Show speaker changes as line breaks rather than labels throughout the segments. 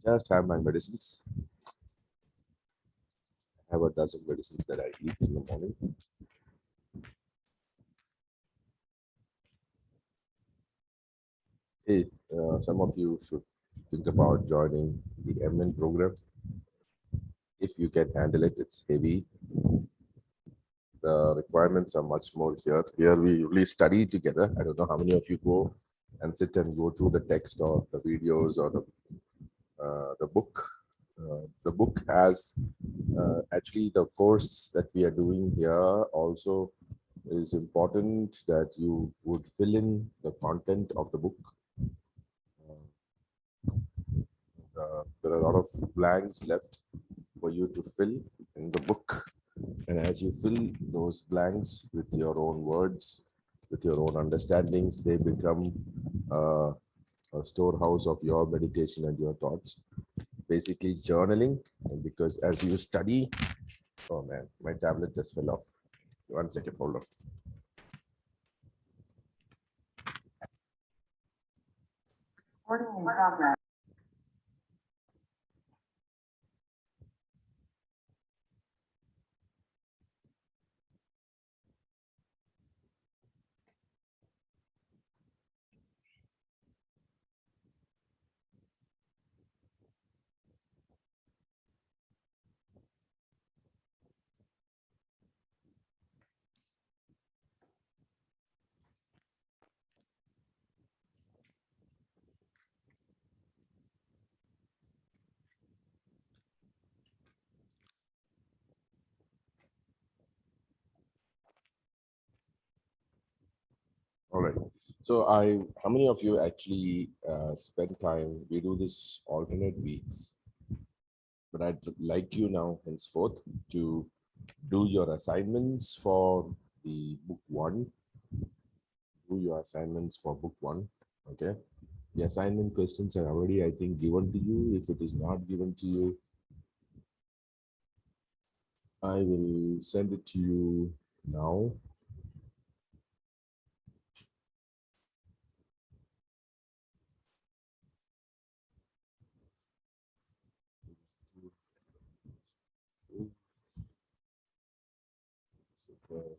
Just have my medicines. I have a dozen medicines that I eat in the morning. Hey, some of you should think about joining the MN program. If you can handle it, it's heavy. The requirements are much more here. Here we really study together. I don't know how many of you go and sit and go through the text or the videos or the book. The book has actually the course that we are doing here also is important that you would fill in the content of the book. There are a lot of blanks left for you to fill in the book. And as you fill those blanks with your own words, with your own understandings, they become a storehouse of your meditation and your thoughts. Basically, journaling, because as you study, oh man, my tablet just fell off. 1 second, hold on.
Recording in progress.
All right. So how many of you actually spend time? We do this alternate weeks, but I'd like you now henceforth to do your assignments for the book one. Do your assignments for book one. Okay. The assignment questions are already, I think, given to you. If it is not given to you, I will send it to you now. Okay.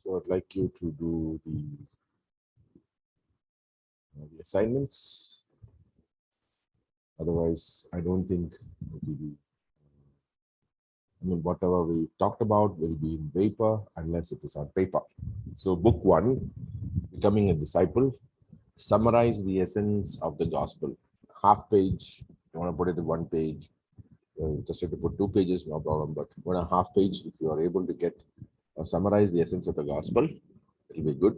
So I'd like you to do the assignments. Otherwise, I don't think it will be. I mean, whatever we talked about will be in paper unless it is on paper. So, book one, Becoming a Disciple, summarize the essence of the gospel. Half page, you want to put it in 1 page. Just have to put 2 pages, no problem. But 1.5 page, if you are able to get summarize the essence of the gospel, it will be good.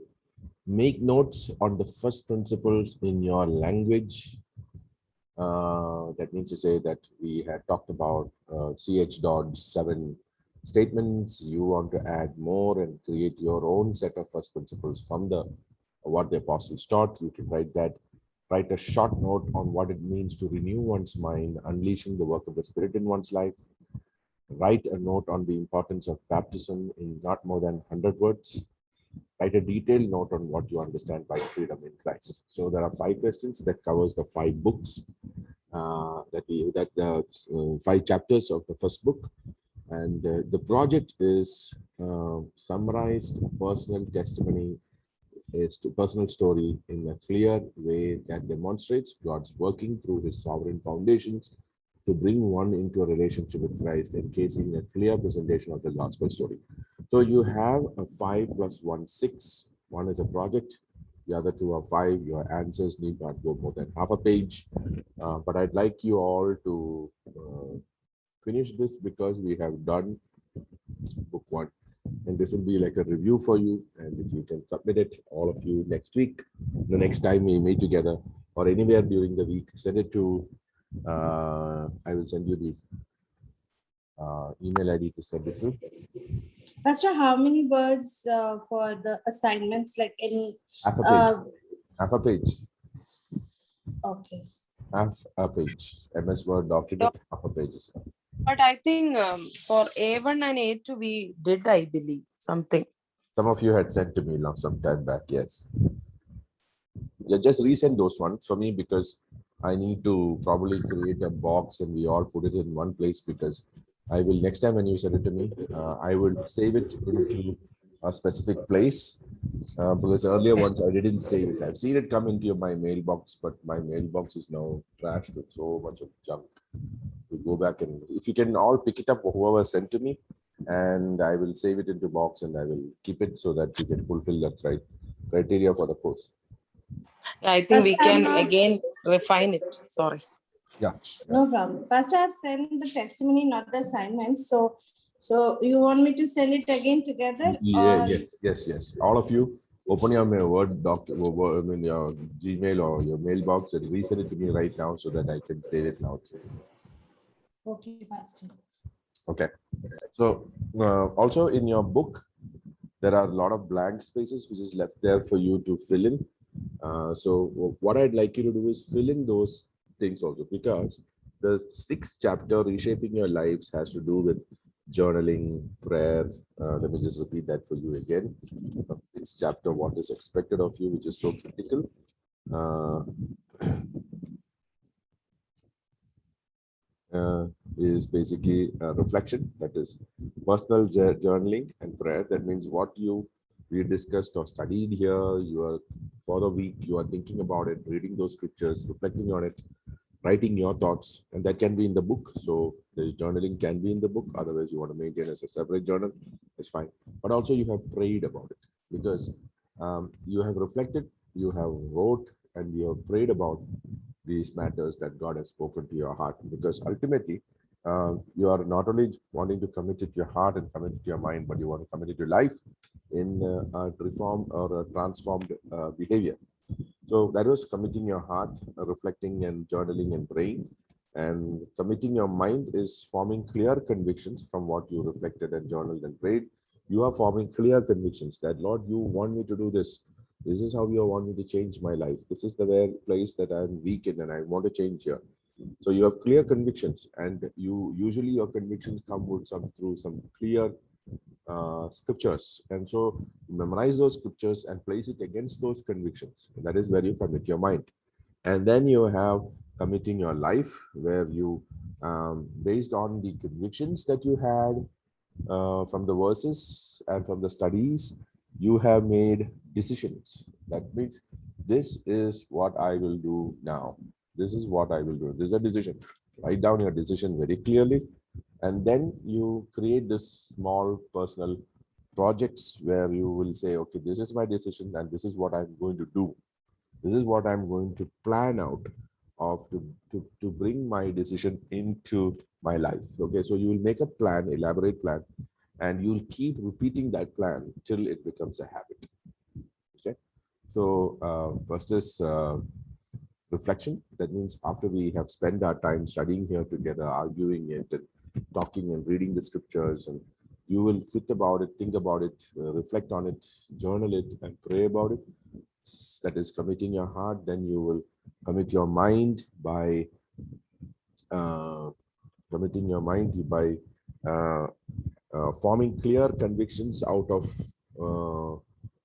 Make notes on the first principles in your language. That means to say that we had talked about CH Dodd's 7 statements. You want to add more and create your own set of first principles from the what the apostles taught. You can write that. Write a short note on what it means to renew one's mind, unleashing the work of the Spirit in one's life. Write a note on the importance of baptism in not more than 100 words. Write a detailed note on what you understand by freedom in Christ. So there are 5 questions that covers the 5 books, that 5 chapters of the first book. And the project is summarized personal testimony, is to personal story in a clear way that demonstrates God's working through his sovereign foundations to bring one into a relationship with Christ, encasing a clear presentation of the gospel story. So you have a 5 + 1, 6. One is a project, the other two are 5. Your answers need not go more than half a page. But I'd like you all to finish this because we have done book 1. And this will be like a review for you. And if you can submit it, all of you next week, the next time we meet together or anywhere during the week, send it to, I will send you the email ID to send it to.
Pastor, how many words for the assignments? Like any?
Half a page. Half a page.
Okay.
Half a page. MS Word document, half a page.
But I think for A1 and A2, we did, I believe, something.
Some of you had sent to me some time back, yes. Yeah, just resend those ones for me because I need to probably create a box and we all put it in one place because I will, next time when you send it to me, I will save it into a specific place because earlier ones I didn't save it. I've seen it come into my mailbox, but my mailbox is now trashed with so much of junk. We go back and if you can all pick it up, whoever sent to me, and I will save it into box and I will keep it so that we can fulfill that criteria for the course.
I think we
Pastor,
can again refine it. Sorry.
Yeah.
No problem. Pastor, I've sent the testimony, not the assignments. So you want me to send it again together?
Yeah,
or-
yes. All of you, open your Word doc, your Gmail or your mailbox and resend it to me right now so that I can save it now.
Okay, Pastor.
Okay. So also in your book, there are a lot of blank spaces which is left there for you to fill in. So what I'd like you to do is fill in those things also because the 6th chapter, Reshaping Your Lives, has to do with journaling, prayer. Let me just repeat that for you again. From 6th chapter, what is expected of you, which is so critical. Is basically reflection, that is personal journaling and prayer. That means what we discussed or studied here, you are for the week, you are thinking about it, reading those scriptures, reflecting on it, writing your thoughts, and that can be in the book. So the journaling can be in the book. Otherwise, you want to maintain as a separate journal, it's fine. But also you have prayed about it because you have reflected, you have wrote, and you have prayed about these matters that God has spoken to your heart. Because ultimately, you are not only wanting to commit it to your heart and commit it to your mind, but you want to commit it to life in a reformed or a transformed behavior. So that was committing your heart, reflecting and journaling and praying. And committing your mind is forming clear convictions from what you reflected and journaled and prayed. You are forming clear convictions that, Lord, you want me to do this. This is how you want me to change my life. This is the place that I'm weak in and I want to change here. So you have clear convictions, and you usually your convictions come with through some clear scriptures. And so you memorize those scriptures and place it against those convictions. That is where you commit your mind. And then you have committing your life, where you, based on the convictions that you had from the verses and from the studies, you have made decisions. That means this is what I will do now. This is what I will do. This is a decision. Write down your decision very clearly. And then you create this small personal projects where you will say, okay, this is my decision and this is what I'm going to do. This is what I'm going to plan out of to bring my decision into my life. Okay, so you will make a plan, elaborate plan, and you'll keep repeating that plan till it becomes a habit. Okay, so first is reflection. That means after we have spent our time studying here together, arguing it and talking and reading the scriptures, and you will sit about it, think about it, reflect on it, journal it, and pray about it. That is committing your heart. Then you will commit your mind by forming clear convictions out of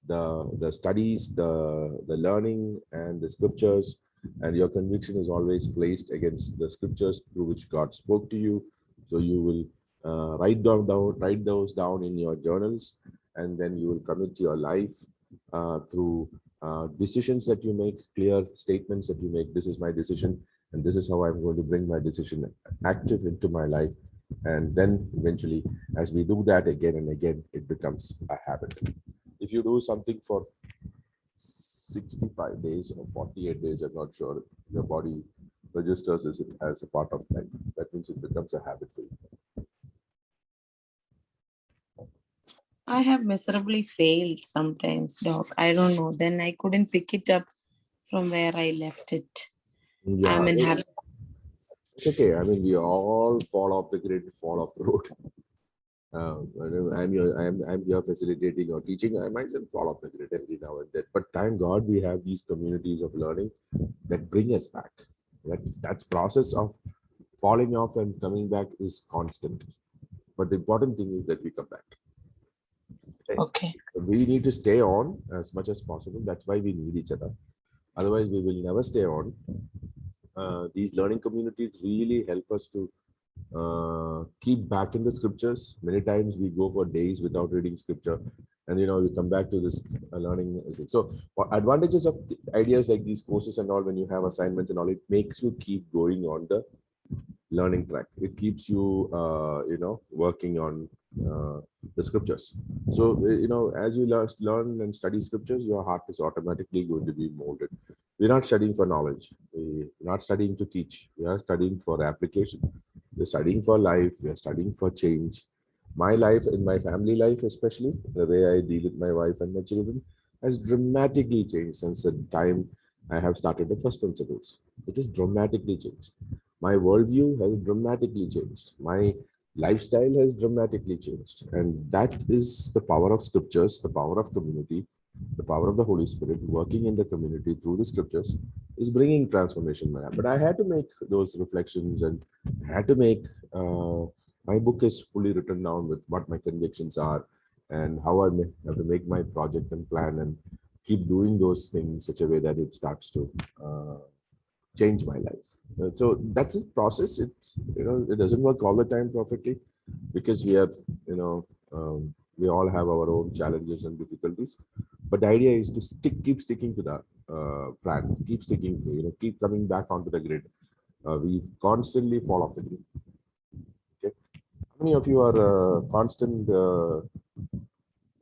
the studies, the learning, and the scriptures. And your conviction is always placed against the scriptures through which God spoke to you. So you will write those down in your journals, and then you will commit your life through decisions that you make, clear statements that you make. This is my decision. And this is how I'm going to bring my decision active into my life. And then eventually, as we do that again and again, it becomes a habit. If you do something for 65 days or 48 days, I'm not sure, your body registers it as a part of life. That means it becomes a habit for you.
I have miserably failed sometimes, doc. I don't know. Then I couldn't pick it up from where I left it.
Yeah,
I'm in habit.
it's okay. I mean, we all fall off the grid, fall off the road. I'm here facilitating or teaching. I myself fall off the grid every now and then. But thank God we have these communities of learning that bring us back. That's process of falling off and coming back is constant. But the important thing is that we come back.
Okay.
We need to stay on as much as possible. That's why we need each other. Otherwise, we will never stay on. These learning communities really help us to keep back in the scriptures. Many times we go for days without reading scripture, and we come back to this learning. So, advantages of ideas like these courses and all, when you have assignments and all, it makes you keep going on the learning track. It keeps you, working on the scriptures. So, as you learn and study scriptures, your heart is automatically going to be molded. We're not studying for knowledge. We're not studying to teach. We are studying for application. We're studying for life. We are studying for change. My life, in my family life, especially the way I deal with my wife and my children, has dramatically changed since the time I have started the first principles. It has dramatically changed. My worldview has dramatically changed. My lifestyle has dramatically changed. And that is the power of scriptures, the power of community, the power of the Holy Spirit working in the community through the scriptures is bringing transformation in my life. But I had to make those reflections, and I had to make, my book is fully written down with what my convictions are and how I have to make my project and plan and keep doing those things in such a way that it starts to change my life. So that's a process. It doesn't work all the time perfectly because we are, we all have our own challenges and difficulties. But the idea is to keep sticking to the plan, keep sticking, keep coming back onto the grid. We constantly fall off the grid. Okay. How many of you are constant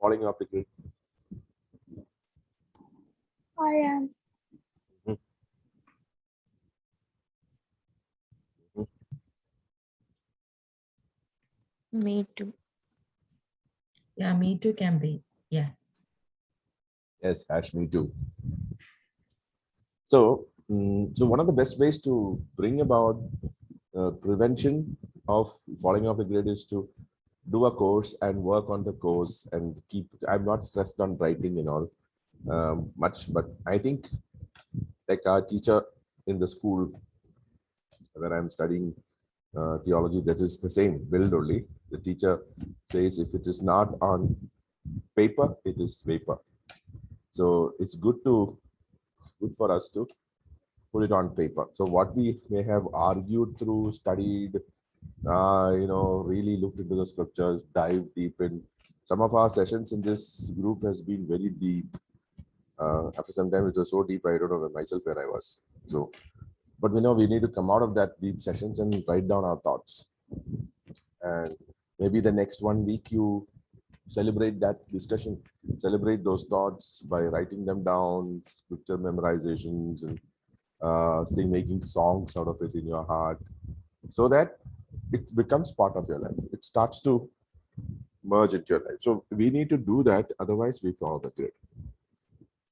falling off the grid?
I am.
Me too.
Yeah, me too can be. Yeah.
Yes, Ash, me too. So, so one of the best ways to bring about prevention of falling off the grid is to do a course and work on the course and keep. I'm not stressed on writing and all much, but I think like our teacher in the school where I'm studying theology, that is the same build only. The teacher says if it is not on paper, it is vapor. So it's good for us to put it on paper. So what we may have argued through, studied, really looked into the scriptures, dived deep in. Some of our sessions in this group has been very deep. After some time, it was so deep, I don't know myself where I was. So, but we know we need to come out of that deep sessions and write down our thoughts. And maybe the next 1 week you celebrate that discussion, celebrate those thoughts by writing them down, scripture memorizations, and making songs out of it in your heart, so that it becomes part of your life. It starts to merge into your life. So we need to do that. Otherwise, we follow the grid.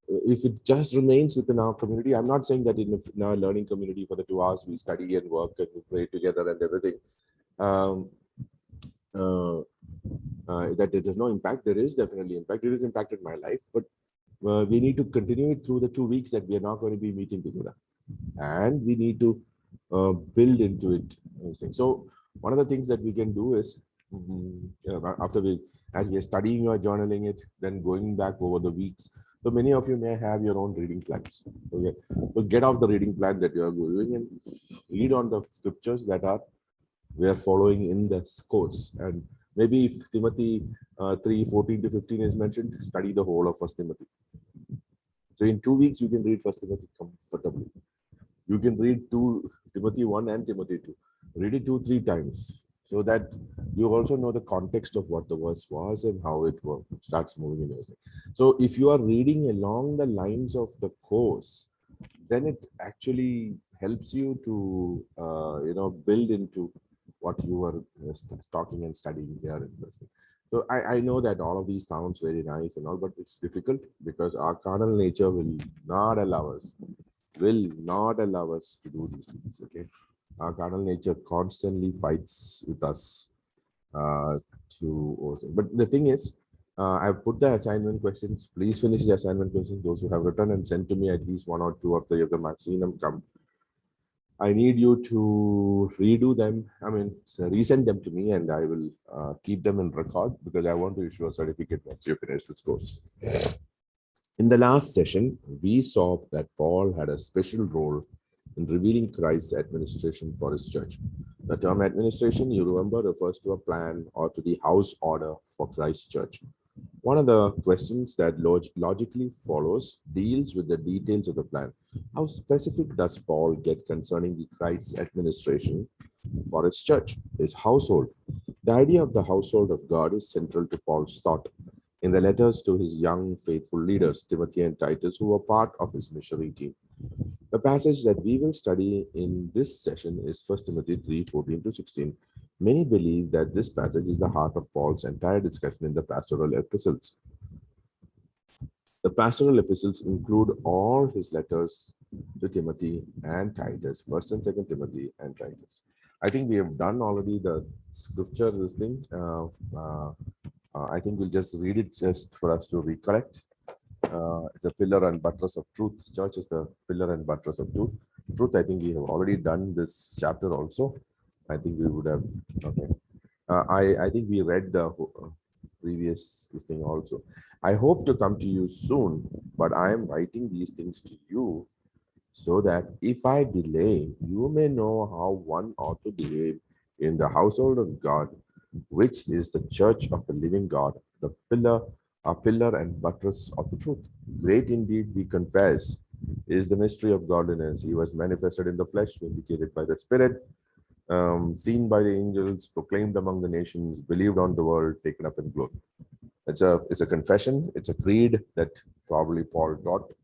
If it just remains within our community, I'm not saying that in our learning community for the 2 hours we study and work and we pray together and everything, that there is no impact. There is definitely impact. It has impacted my life, but we need to continue it through the 2 weeks that we are not going to be meeting together, and we need to build into it. So one of the things that we can do is as we are studying or journaling it, then going back over the weeks. So many of you may have your own reading plans. Okay, so get off the reading plan that you are doing and read on the scriptures that we are following in the course. And maybe if Timothy 3:14 to 15 is mentioned, study the whole of First Timothy. So in 2 weeks, you can read First Timothy comfortably. You can read Timothy 1 and Timothy 2. Read it 2-3 times so that you also know the context of what the verse was and how it starts moving in your life. So if you are reading along the lines of the course, then it actually helps you to build into what you were talking and studying here in this. So I know that all of these sounds very nice and all, but it's difficult because our carnal nature not allow us, will not allow us to do these things. Okay, our carnal nature constantly fights with us but the thing is, I've put the assignment questions. Please finish the assignment questions. Those who have written and sent to me at least 1 or 2 of the other I've seen them come. I need you to redo them. I mean, resend them to me, and I will keep them in record because I want to issue a certificate once you finish this course. In the last session, we saw that Paul had a special role in revealing Christ's administration for his church. The term administration, you remember, refers to a plan or to the house order for Christ's church. One of the questions that logically follows deals with the details of the plan. How specific does Paul get concerning the Christ's administration for his church, his household? The idea of the household of God is central to Paul's thought in the letters to his young faithful leaders, Timothy and Titus, who were part of his missionary team. The passage that we will study in this session is 1 Timothy 3:14-16. Many believe that this passage is the heart of Paul's entire discussion in the pastoral epistles. The pastoral epistles include all his letters to Timothy and Titus, 1st and 2nd Timothy and Titus. I think we have done already the scripture, this thing. I think we'll just read it just for us to recollect. It's a pillar and buttress of truth. Church is the pillar and buttress of truth. Truth, I think we have already done this chapter also. I think we would have, okay. I think we read the previous this thing also. I hope to come to you soon, but I am writing these things to you so that if I delay, you may know how one ought to behave in the household of God, which is the church of the living God, the pillar and buttress of the truth. Great indeed, we confess, is the mystery of godliness. He was manifested in the flesh, vindicated by the Spirit, seen by the angels, proclaimed among the nations, believed on the world, taken up in glory. It's a confession. It's a creed that probably Paul taught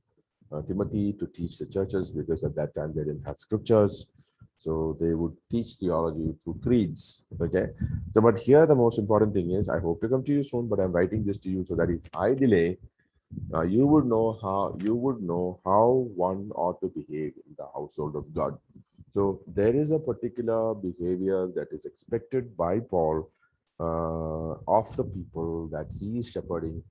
Timothy to teach the churches, because at that time they didn't have scriptures. So they would teach theology through creeds. Okay. So, but here the most important thing is, I hope to come to you soon, but I'm writing this to you so that if I delay, you would know how one ought to behave in the household of God. So there is a particular behavior that is expected by Paul of the people that he is shepherding,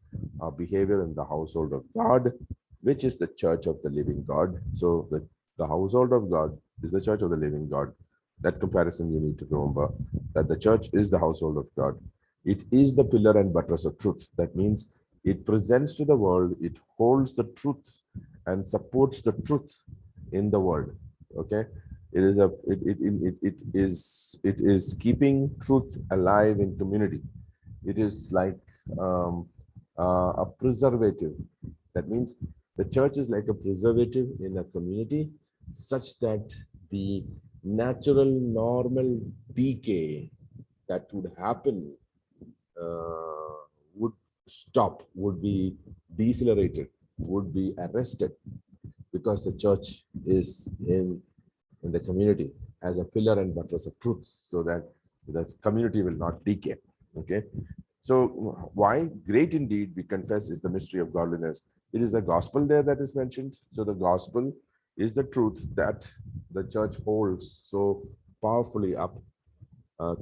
behavior in the household of God, which is the church of the living God. So the household of God is the church of the living God. That comparison you need to remember, that the church is the household of God. It is the pillar and buttress of truth. That means it presents to the world, it holds the truth and supports the truth in the world. Okay. It is keeping truth alive in community. It is like a preservative. That means the church is like a preservative in a community, such that the natural, normal decay that would happen would stop, would be decelerated, would be arrested, because the church is in the community as a pillar and buttress of truth, so that the community will not decay. Okay. So why great indeed, we confess, is the mystery of godliness. It is the gospel there that is mentioned. So the gospel is the truth that the church holds so powerfully up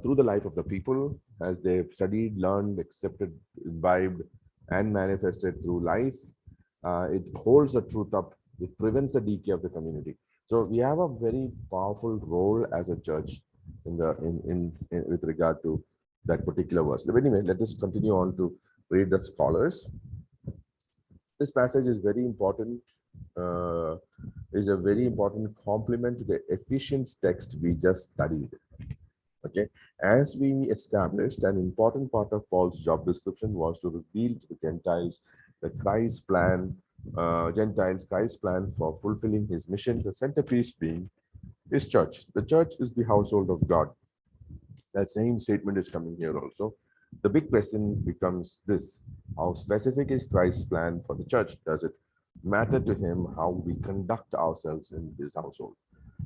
through the life of the people as they've studied, learned, accepted, imbibed, and manifested through life. It holds the truth up. It prevents the decay of the community. So we have a very powerful role as a church in with regard to that particular verse. But anyway, let us continue on to read the scholars. This passage is very important, is a very important complement to the Ephesians text we just studied. Okay, as we established, an important part of Paul's job description was to reveal to the Gentiles the Christ's plan, Christ's plan for fulfilling his mission, the centerpiece being His church. The church is the household of God. That same statement is coming here also. The big question becomes this: how specific is Christ's plan for the church? Does it matter to him how we conduct ourselves in his household?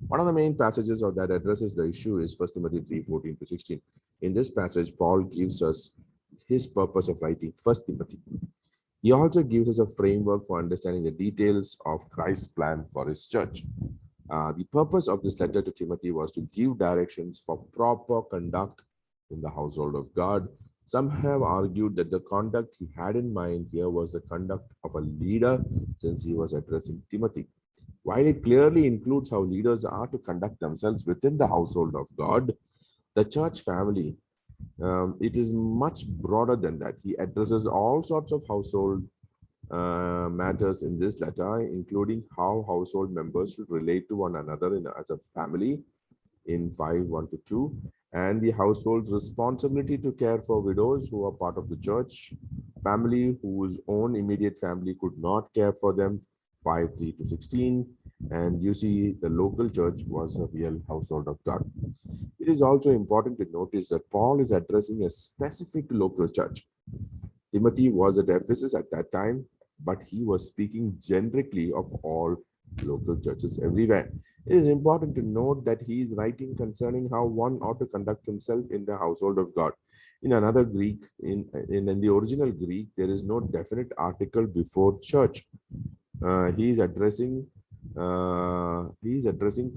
One of the main passages of that addresses the issue is 1 Timothy 3:14-16. In this passage, Paul gives us his purpose of writing 1 Timothy. He also gives us a framework for understanding the details of Christ's plan for his church. The purpose of this letter to Timothy was to give directions for proper conduct in the household of God. Some have argued that the conduct he had in mind here was the conduct of a leader, since he was addressing Timothy. While it clearly includes how leaders are to conduct themselves within the household of God, the church family, it is much broader than that. He addresses all sorts of household matters in this letter, including how household members should relate to one another as a family in 5:1-2, and the household's responsibility to care for widows who are part of the church family, whose own immediate family could not care for them, 5:3-16. And you see, the local church was a real household of God. It is also important to notice that Paul is addressing a specific local church. Timothy was at Ephesus at that time, but he was speaking generically of all local churches everywhere. It is important to note that he is writing concerning how one ought to conduct himself in the household of God. In another Greek, in the original Greek, there is no definite article before church. He is addressing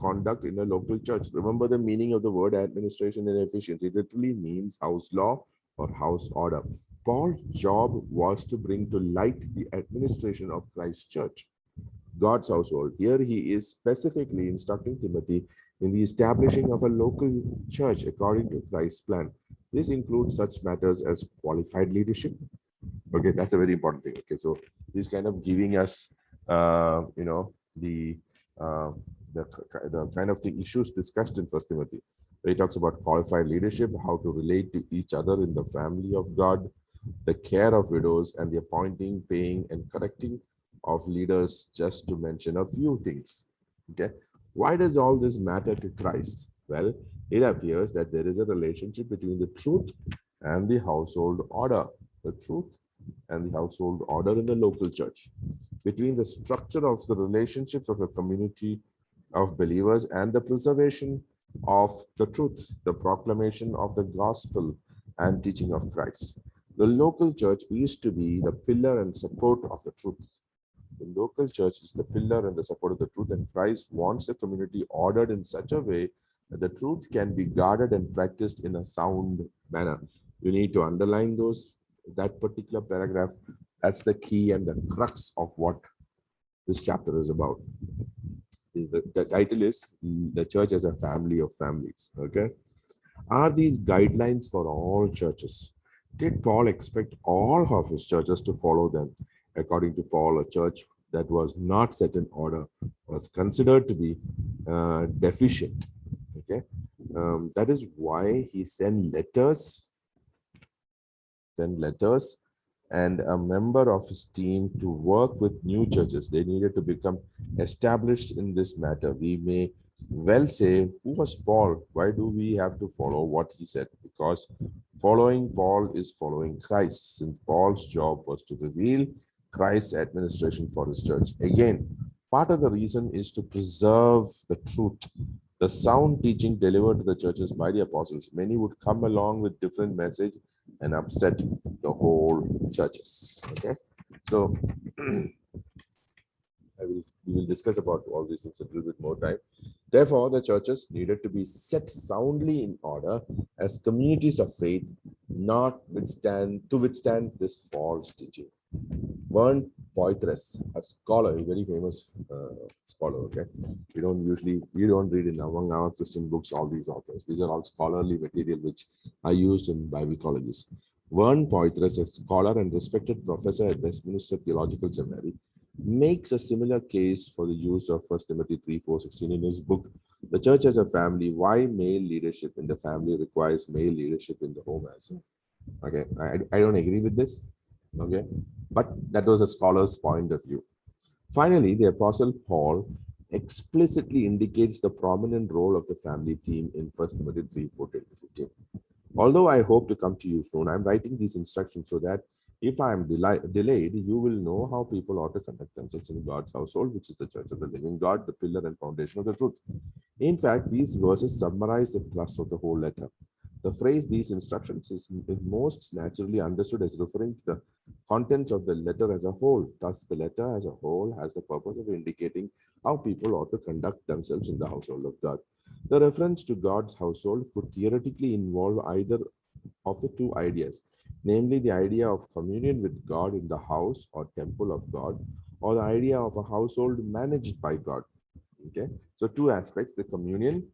conduct in a local church. Remember the meaning of the word administration in Ephesians. It literally means house law or house order. Paul's job was to bring to light the administration of Christ's church, God's household. Here he is specifically instructing Timothy in the establishing of a local church according to Christ's plan. This includes such matters as qualified leadership. Okay, that's a very important thing. Okay, so he's kind of giving us, the kind of the issues discussed in 1 Timothy. He talks about qualified leadership, how to relate to each other in the family of God, the care of widows, and the appointing, paying, and correcting of leaders, just to mention a few things. Okay, why does all this matter to Christ? Well, it appears that there is a relationship between the truth and the household order. The truth and the household order in the local church, between the structure of the relationships of a community of believers and the preservation of the truth, the proclamation of the gospel and teaching of Christ. The local church is to be the pillar and support of the truth. The local church is the pillar and the support of the truth, and Christ wants the community ordered in such a way that the truth can be guarded and practiced in a sound manner. You need to underline that particular paragraph. That's the key and the crux of what this chapter is about. The title is The Church as a Family of Families. Okay. Are these guidelines for all churches? Did Paul expect all of his churches to follow them? According to Paul, a church that was not set in order was considered to be deficient. Okay. That is why he sent letters and a member of his team to work with new churches. They needed to become established in this matter. We may well say, who was Paul? Why do we have to follow what he said? Because following Paul is following Christ, since Paul's job was to reveal Christ's administration for his church. Again, part of the reason is to preserve the truth, the sound teaching delivered to the churches by the apostles. Many would come along with different message and upset the whole churches. Okay, so we will discuss about all these things a little bit more time. Therefore, the churches needed to be set soundly in order as communities of faith, to withstand this false teaching. Bernd Poitras, a scholar, a very famous scholar. Okay, we don't read in among our Christian books all these authors. These are all scholarly material which are used in Bible colleges. Bernd Poitras, a scholar and respected professor at Westminster Theological Seminary, makes a similar case for the use of 1 Timothy 3:4-16 in his book, The Church as a Family, Why Male Leadership in the Family Requires Male Leadership in the Home as well. Okay, I don't agree with this. Okay, but that was a scholar's point of view. Finally, the Apostle Paul explicitly indicates the prominent role of the family theme in 1 Timothy 3:14-15. Although I hope to come to you soon, I'm writing these instructions so that if I am delayed, you will know how people ought to conduct themselves in God's household, which is the church of the living God, the pillar and foundation of the truth. In fact, these verses summarize the thrust of the whole letter. The phrase "these instructions" is most naturally understood as referring to the contents of the letter as a whole. Thus, the letter as a whole has the purpose of indicating how people ought to conduct themselves in the household of God. The reference to God's household could theoretically involve either of the two ideas, namely the idea of communion with God in the house or temple of God, or the idea of a household managed by God. Okay, so two aspects: the communion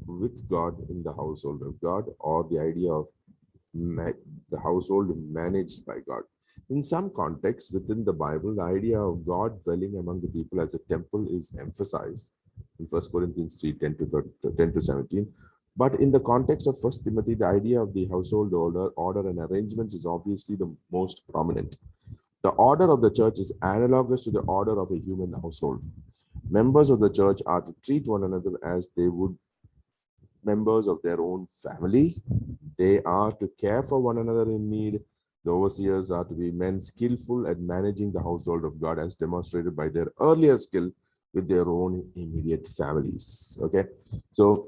with God in the household of God, or the idea of the household managed by God. In some contexts within the Bible, the idea of God dwelling among the people as a temple is emphasized in 1 Corinthians 3, 10 to 17. But in the context of 1 Timothy, the idea of the household order and arrangements is obviously the most prominent. The order of the church is analogous to the order of a human household. Members of the church are to treat one another as they would members of their own family. They are to care for one another in need. The overseers are to be men skillful at managing the household of God, as demonstrated by their earlier skill with their own immediate families. Okay, so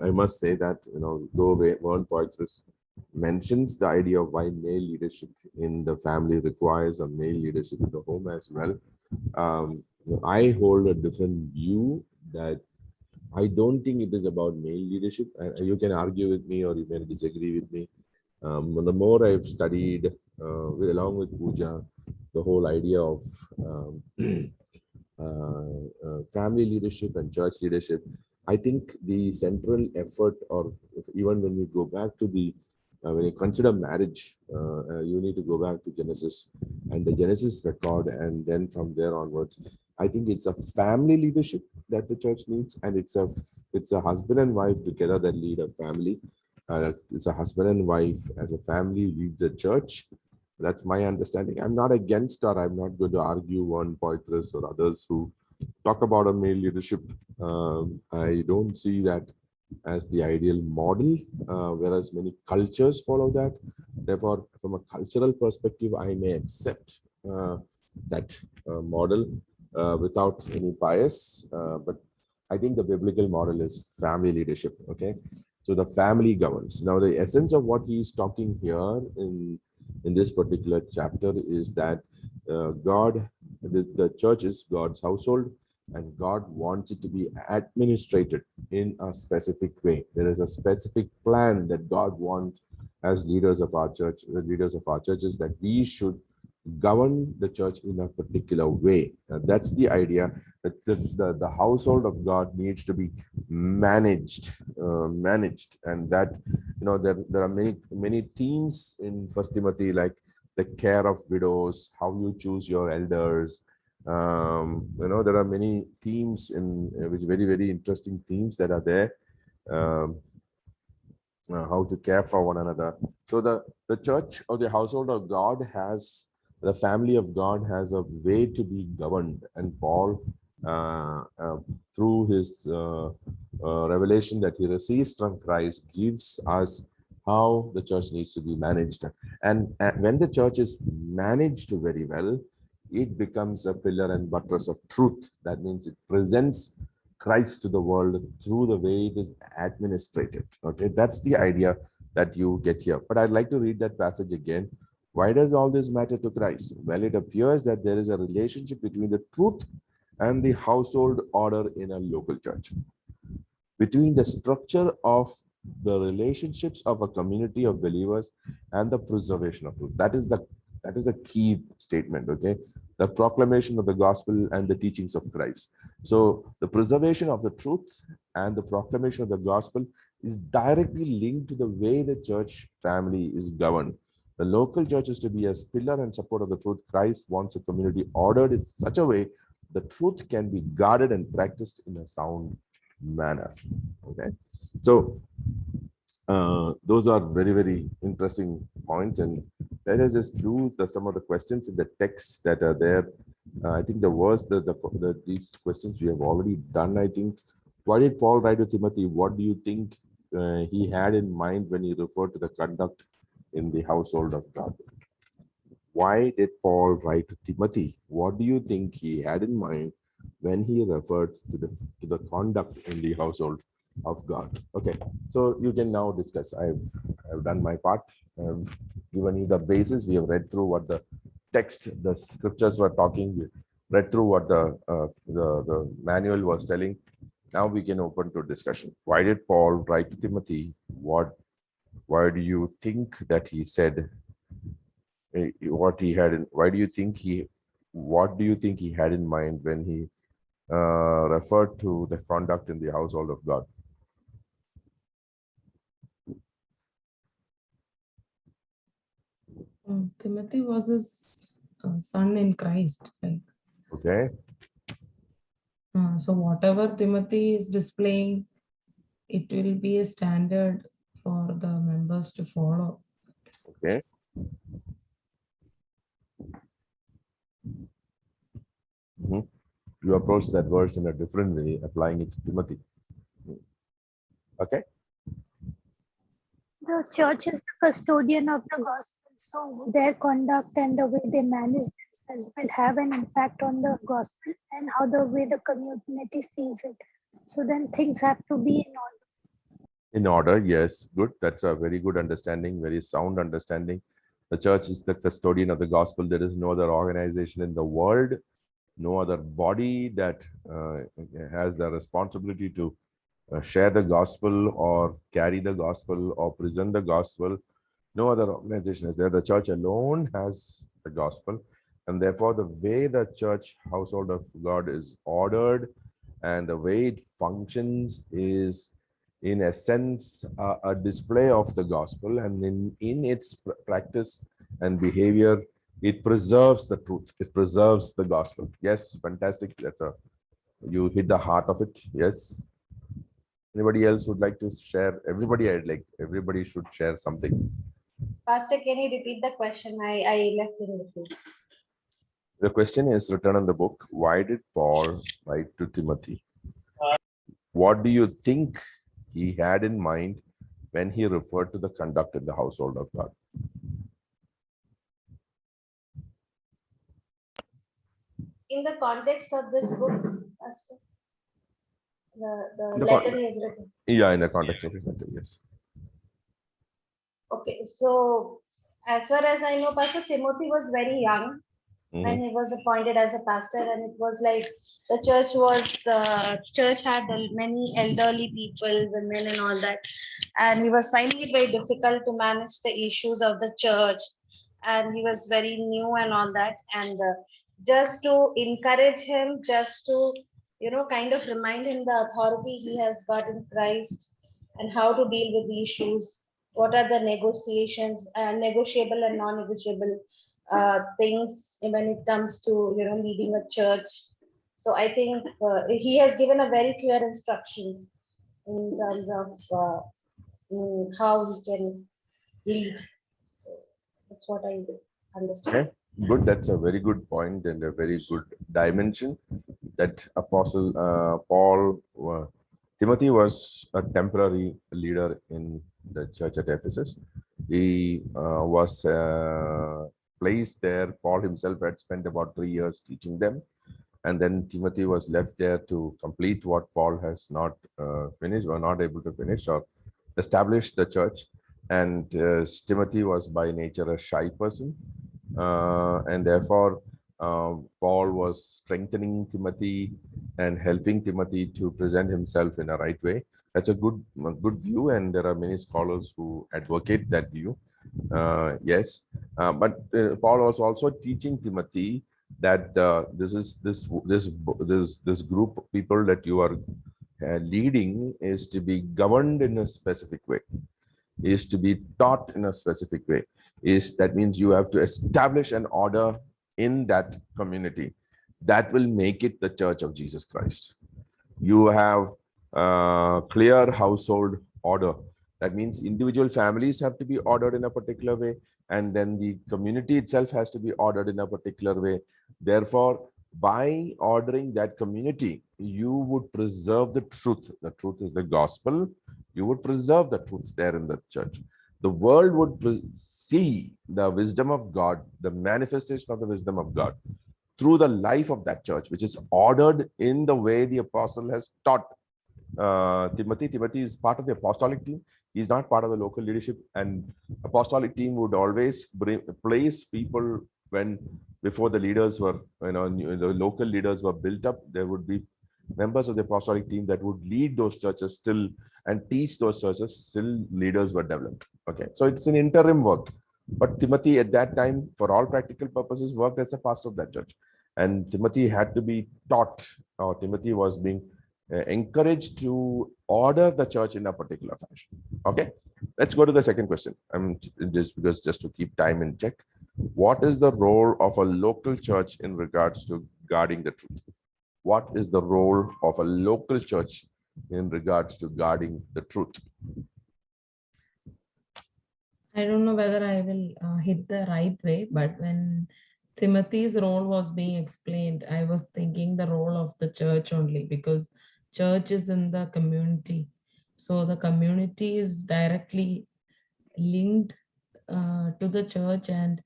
I must say that, though Vern Poitras mentions the idea of why male leadership in the family requires a male leadership in the home as well, I hold a different view that I don't think it is about male leadership. You can argue with me or you can disagree with me. The more I've studied, along with Pooja, the whole idea of family leadership and church leadership, I think the central effort, or even when we go back to the, when you consider marriage, you need to go back to Genesis and the Genesis record, and then from there onwards, I think it's a family leadership that the church needs, and it's a husband and wife together that lead a family. It's a husband and wife as a family leads a church. That's my understanding. I'm not against, or I'm not going to argue Vern Poitras or others who talk about a male leadership. I don't see that as the ideal model, whereas many cultures follow that. Therefore, from a cultural perspective, I may accept that model without any bias. But I think the biblical model is family leadership. Okay, so the family governs. Now, the essence of what he's talking here in this particular chapter is that the church is God's household, and God wants it to be administrated in a specific way. There is a specific plan that God wants as leaders of our church, the leaders of our churches, that we should govern the church in a particular way. That's the idea, that the household of God needs to be managed, and that, there are many themes in 1 Timothy, like the care of widows, how you choose your elders. There are many themes in which very interesting themes that are there. How to care for one another. So the church or the household of God has, the family of God has a way to be governed, and Paul, through his revelation that he receives from Christ, gives us how the church needs to be managed. And when the church is managed very well, it becomes a pillar and buttress of truth. That means it presents Christ to the world through the way it is administrated. Okay, that's the idea that you get here. But I'd like to read that passage again. Why does all this matter to Christ? Well, it appears that there is a relationship between the truth and the household order in a local church, between the structure of the relationships of a community of believers and the preservation of truth. That is the key statement. Okay, the proclamation of the gospel and the teachings of Christ. So the preservation of the truth and the proclamation of the gospel is directly linked to the way the church family is governed. The local church is to be a pillar and support of the truth. Christ wants a community ordered in such a way the truth can be guarded and practiced in a sound manner. Okay, so those are very interesting points, and let us just do some of the questions in the text that are there I think these questions we have already done. I think. Why did Paul write to Timothy? What do you think he had in mind when he referred to the conduct in the household of God? Why did Paul write to Timothy? What do you think he had in mind when he referred to the conduct in the household of God? Okay, so you can now discuss. I've done my part. I've given you the basis. We have read through what the text, the scriptures were talking. We read through what the manual was telling. Now we can open to discussion. Why did Paul write to Timothy? Why do you think that he said what he had in? What do you think he had in mind when he referred to the conduct in the household of God?
Timothy was his son in Christ. Like,
Okay.
so whatever Timothy is displaying, it will be a standard for the members to follow.
Okay. Mhm. You approach that verse in a different way, applying it to Timothy. Okay.
The church is the custodian of the gospel, so their conduct and the way they manage themselves will have an impact on the gospel and how the way the community sees it. So then things have to be in order.
In order, yes, good. That's a very good understanding, very sound understanding. The church is the custodian of the gospel. There is no other organization in the world, no other body that has the responsibility to share the gospel or carry the gospel or present the gospel. No other organization is there. The church alone has the gospel. And therefore, the way the church household of God is ordered and the way it functions is, in essence, a display of the gospel. And in its practice and behavior, it preserves the truth. It preserves the gospel. Yes, fantastic. You hit the heart of it. Yes. Anybody else would like to share? Everybody should share something.
Pastor, can you repeat the question? I left in between.
The question is written in the book. Why did Paul write to Timothy? What do you think he had in mind when he referred to the conduct in the household of God?
In the context of this book, Pastor, the
The
letter
con-
he has written.
Yeah, in the context of his letter, yes.
Okay, so as far as I know, Pastor Timothy was very young when
Mhm.
he was appointed as a pastor, and it was like the church had many elderly people, women, and all that, and he was finding it very difficult to manage the issues of the church, and he was very new and all that, and just to encourage him, just to kind of remind him the authority he has got in Christ and how to deal with the issues. What are the negotiations, negotiable and non-negotiable things when it comes to leading a church. So I think he has given a very clear instructions in terms of how he can lead. So that's what I understand.
Okay, good. That's a very good point and a very good dimension that Apostle Paul, Timothy was a temporary leader in the church at Ephesus. He was placed there. Paul himself had spent about 3 years teaching them. And then Timothy was left there to complete what Paul has not finished or not able to finish or establish the church. And Timothy was by nature a shy person. And therefore, Paul was strengthening Timothy and helping Timothy to present himself in a right way. That's a good view, and there are many scholars who advocate that view. Yes, but Paul was also teaching Timothy that this group of people that you are leading is to be governed in a specific way, is to be taught in a specific way. That means you have to establish an order in that community that will make it the Church of Jesus Christ. You have clear household order. That means individual families have to be ordered in a particular way, and then the community itself has to be ordered in a particular way. Therefore, by ordering that community, you would preserve the truth. The truth is the gospel. You would preserve the truth there in the church. The world would see the wisdom of God, the manifestation of the wisdom of God through the life of that church, which is ordered in the way the apostle has taught Timothy. Timothy is part of the apostolic team. He's not part of the local leadership, and apostolic team would always place people when before the leaders were, the local leaders were built up. There would be members of the apostolic team that would lead those churches still and teach those churches till leaders were developed. Okay, so it's an interim work. But Timothy at that time, for all practical purposes, worked as a pastor of that church. And Timothy had to be taught, or Timothy was being encouraged to order the church in a particular fashion. Okay, let's go to the second question. Just to keep time in check. What is the role of a local church in regards to guarding the truth? What is the role of a local church in regards to guarding the truth?
I don't know whether I will hit the right way, but when Timothy's role was being explained, I was thinking the role of the church only, because church is in the community. So the community is directly linked to the church, and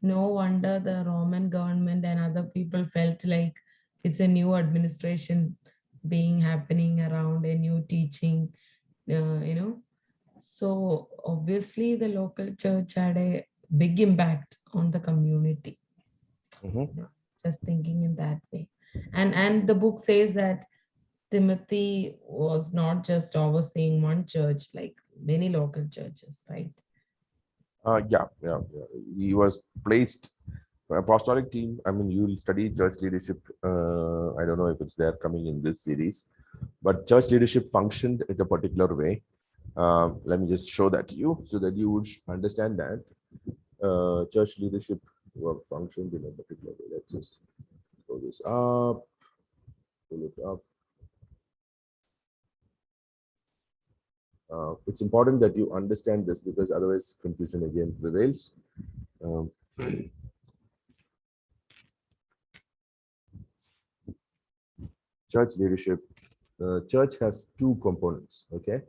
no wonder the Roman government and other people felt like it's a new administration being happening around, a new teaching, So obviously the local church had a big impact on the community.
Mhm.
Just thinking in that way. And the book says that Timothy was not just overseeing one church, like many local churches, right?
Yeah. He was placed apostolic team. I mean, you'll study church leadership. I don't know if it's there coming in this series, but church leadership functioned in a particular way. Let me just show that to you so that you would understand that church leadership work functioned in a particular way. Let's just pull this up, pull it up. It's important that you understand this because otherwise confusion again prevails. Church leadership. Church has two components. Okay,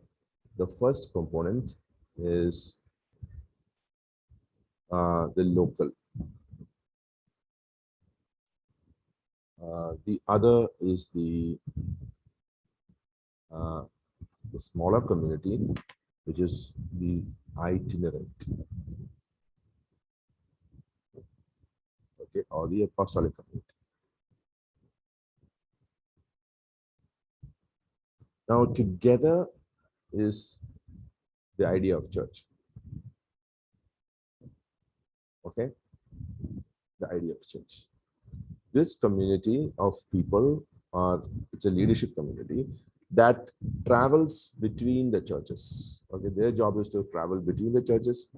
the first component is the local. The other is the smaller community, which is the itinerant. Okay, or the apostolic community. Now, together is the idea of church. Okay, the idea of church. This community of people it's a leadership community that travels between the churches. Okay, their job is to travel between the churches.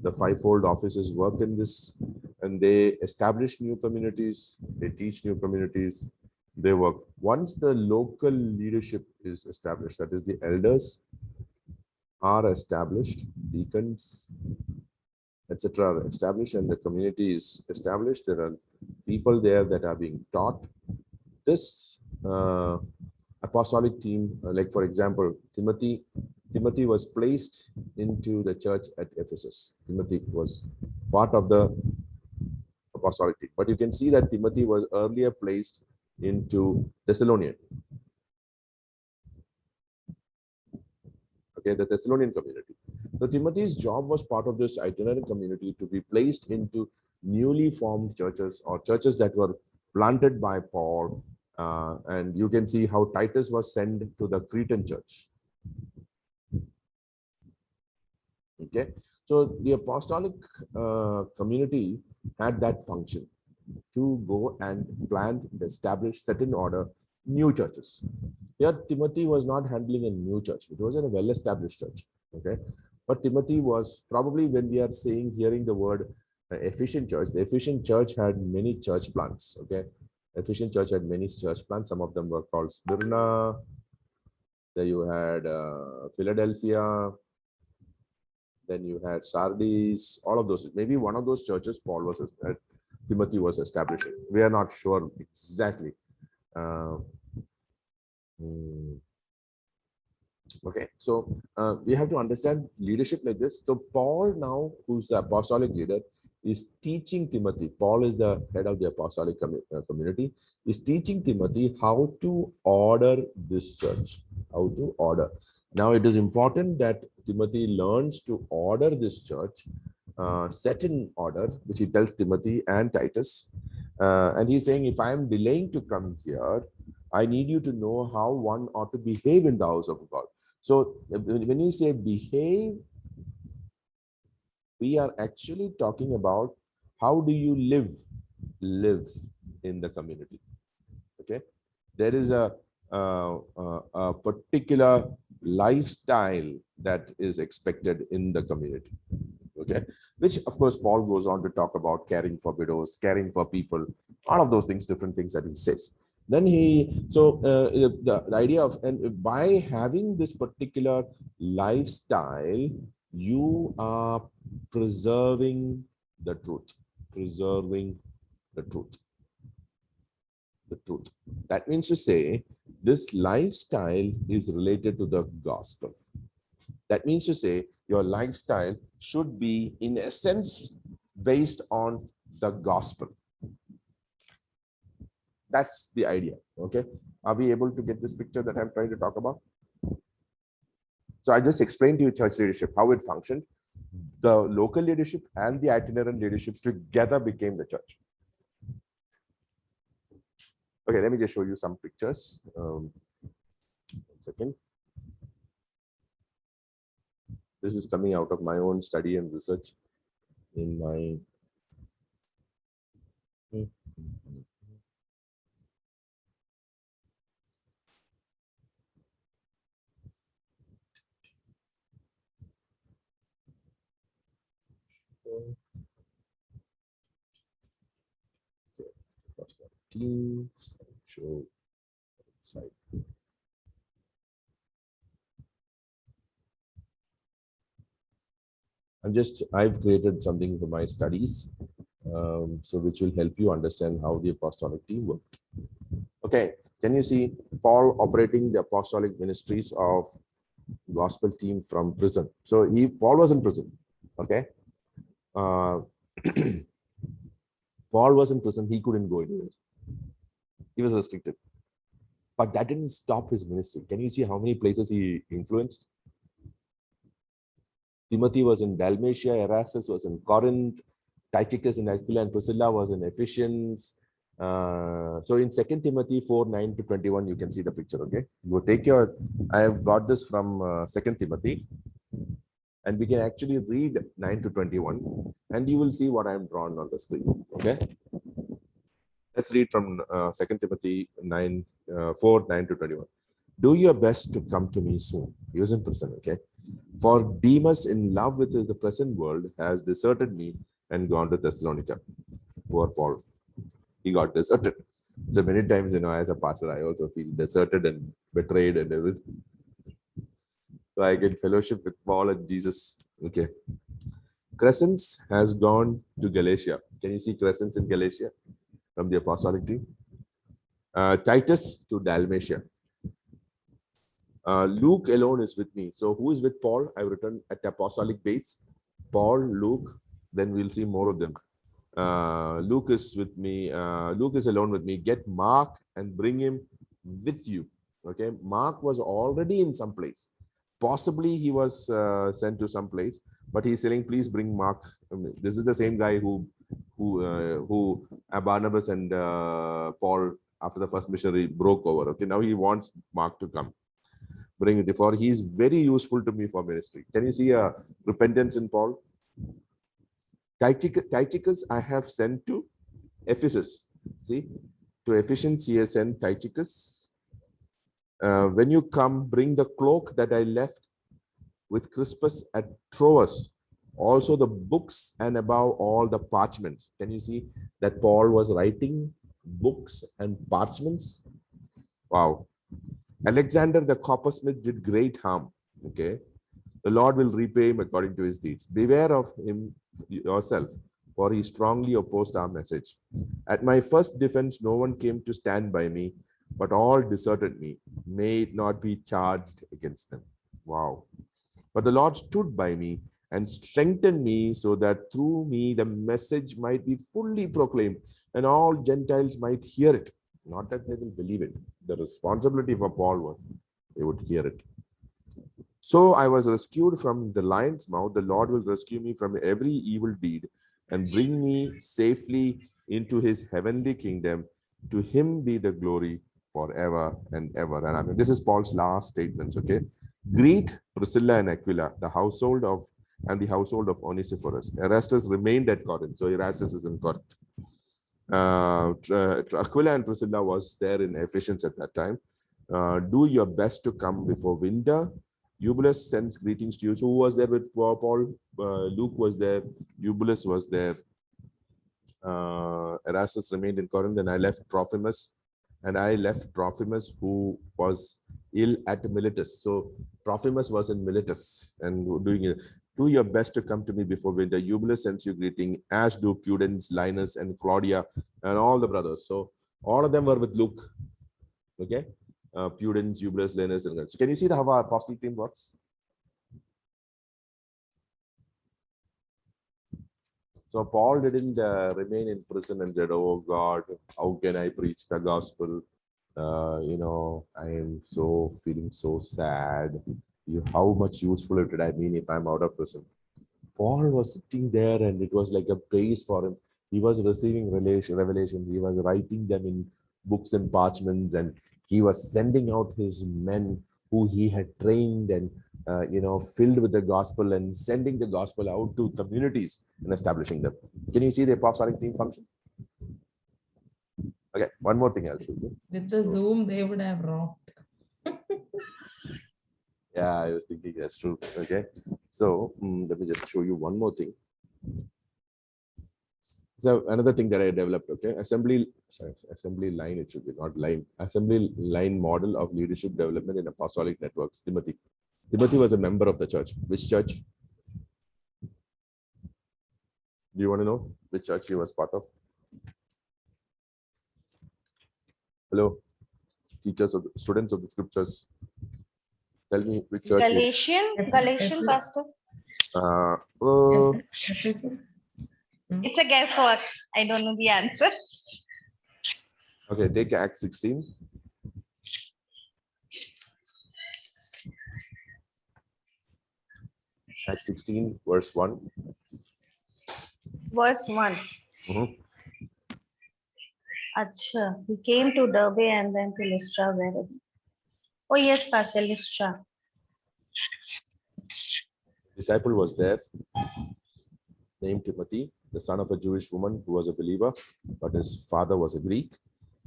The fivefold offices work in this, and they establish new communities, they teach new communities, they work. Once the local leadership is established, that is the elders are established, deacons, etc. are established, and the community is established. There are people there that are being taught. This apostolic team, like for example, Timothy was placed into the church at Ephesus. Timothy was part of the apostolic team, but you can see that Timothy was earlier placed into Thessalonian. Okay, the Thessalonian community. So Timothy's job was part of this itinerant community to be placed into newly formed churches or churches that were planted by Paul. And you can see how Titus was sent to the Cretan church. Okay, so the apostolic community had that function to go and plant, establish, set in order new churches. Here, Timothy was not handling a new church. It was a well-established church. Okay, but Timothy was probably, when we are hearing the word Ephesian church, the Ephesian church had many church plants. Okay, Ephesian church had many church plants. Some of them were called Smyrna. Then you had Philadelphia. Then you had Sardis. All of those. Maybe one of those churches Paul was at Timothy was establishing. We are not sure exactly. Okay, so we have to understand leadership like this. So Paul now, who's the apostolic leader, is teaching Timothy. Paul is the head of the apostolic community, is teaching Timothy how to order this church, how to order. Now it is important that Timothy learns to order this church, set in order, which he tells Timothy and Titus. And he's saying, if I'm delaying to come here, I need you to know how one ought to behave in the house of God. So when we say behave, we are actually talking about how do you live in the community. Okay, there is a particular lifestyle that is expected in the community. Okay, which of course Paul goes on to talk about caring for widows, caring for people, all of those things, different things that he says. Then the idea of, and by having this particular lifestyle, you are preserving the truth, preserving the truth. The truth. That means to say, this lifestyle is related to the gospel. That means to say, your lifestyle should be, in essence, based on the gospel. That's the idea. Okay. Are we able to get this picture that I'm trying to talk about? So I just explained to you church leadership, how it functioned. The local leadership and the itinerant leadership together became the church. Okay, let me just show you some pictures. 1 second. This is coming out of my own study and research in my team show slide. I've created something for my studies, so which will help you understand how the apostolic team worked. Okay, can you see Paul operating the apostolic ministries of gospel team from prison? So Paul was in prison. Okay, Paul was in prison. He couldn't go anywhere. He was restricted, but that didn't stop his ministry. Can you see how many places he influenced? Timothy was in Dalmatia, Erastus was in Corinth, Tychicus and Aquila and Priscilla was in Ephesians. So in 2 Timothy 4:9-21, you can see the picture. Okay, go take your, I have got this from 2 Timothy, and we can actually read 9-21, and you will see what I am drawn on the screen. Okay, let's read from 2 Timothy 4:9-21. Do your best to come to me soon. He was in prison. Okay, for Demas, in love with the present world, has deserted me and gone to Thessalonica. Poor Paul, he got deserted. So many times, as a pastor, I also feel deserted and betrayed and everything. So I get fellowship with Paul and Jesus. Okay. Crescens has gone to Galatia. Can you see Crescens in Galatia from the apostolic team? Titus to Dalmatia. Luke alone is with me. So who is with Paul? I've written at the apostolic base. Paul, Luke, then we'll see more of them. Luke is with me. Luke is alone with me. Get Mark and bring him with you. Okay, Mark was already in some place. Possibly he was sent to some place, but he's saying, please bring Mark. This is the same guy who Barnabas and Paul, after the first missionary, broke over. Okay, now he wants Mark to come. Bring it before. He is very useful to me for ministry. Can you see a repentance in Paul? Tychicus I have sent to Ephesus. See, to Ephesians he has sent Tychicus. When you come, bring the cloak that I left with Crispus at Troas, also the books, and above all the parchments. Can you see that Paul was writing books and parchments? Wow. Alexander the coppersmith did great harm. Okay, the Lord will repay him according to his deeds. Beware of him yourself, for he strongly opposed our message. At my first defense, no one came to stand by me, but all deserted me. May it not be charged against them. Wow. But the Lord stood by me and strengthened me so that through me the message might be fully proclaimed and all Gentiles might hear it. Not that they will believe it. The responsibility for Paul was they would hear it. So I was rescued from the lion's mouth. The Lord will rescue me from every evil deed and bring me safely into his heavenly kingdom. To him be the glory forever and ever. And I mean, this is Paul's last statements. Okay. Greet Priscilla and Aquila, the household of Onesiphorus. Erastus remained at Corinth. So Erastus is in Corinth. Aquila and Priscilla was there in Ephesians at that time. Do your best to come before winter. Eubulus sends greetings to you. So who was there with Paul? Luke was there. Eubulus was there. Erastus remained in Corinth, and I left Trophimus. Who was ill at Miletus. So Trophimus was in Miletus and doing it. Do your best to come to me before winter. Eubulus sends you greeting, as do Pudens, Linus, and Claudia, and all the brothers. So all of them were with Luke. Okay. Pudens, Eubulus, Linus, and so can you see how our apostle team works? So Paul didn't remain in prison and said, "Oh God, how can I preach the gospel? I am so feeling so sad. How much useful it would I mean if I'm out of prison?" Paul was sitting there, and it was like a praise for him. He was receiving revelation. He was writing them in books and parchments, and he was sending out his men who he had trained and filled with the gospel and sending the gospel out to communities and establishing them. Can you see the apostolic team function? Okay, one more thing I'll show you.
With the Zoom, they would have rocked.
Yeah, I was thinking that's true. Okay, so let me just show you one more thing. So another thing that I developed, okay, assembly line, it should be not line, assembly line model of leadership development in apostolic networks. Timothy was a member of the church. Which church? Do you want to know which church he was part of? Hello, teachers of students of the scriptures. Tell me which church.
Galatian pastor. It's a guesswork. I don't know the answer.
Okay, take Acts 16. Acts 16, verse 1.
Verse 1.
Mhm.
Acha, he came to Derbe and then to Lystra. Where? Oh yes, Pastor, Lystra.
Disciple was there, named Timothy, the son of a Jewish woman who was a believer, but his father was a Greek.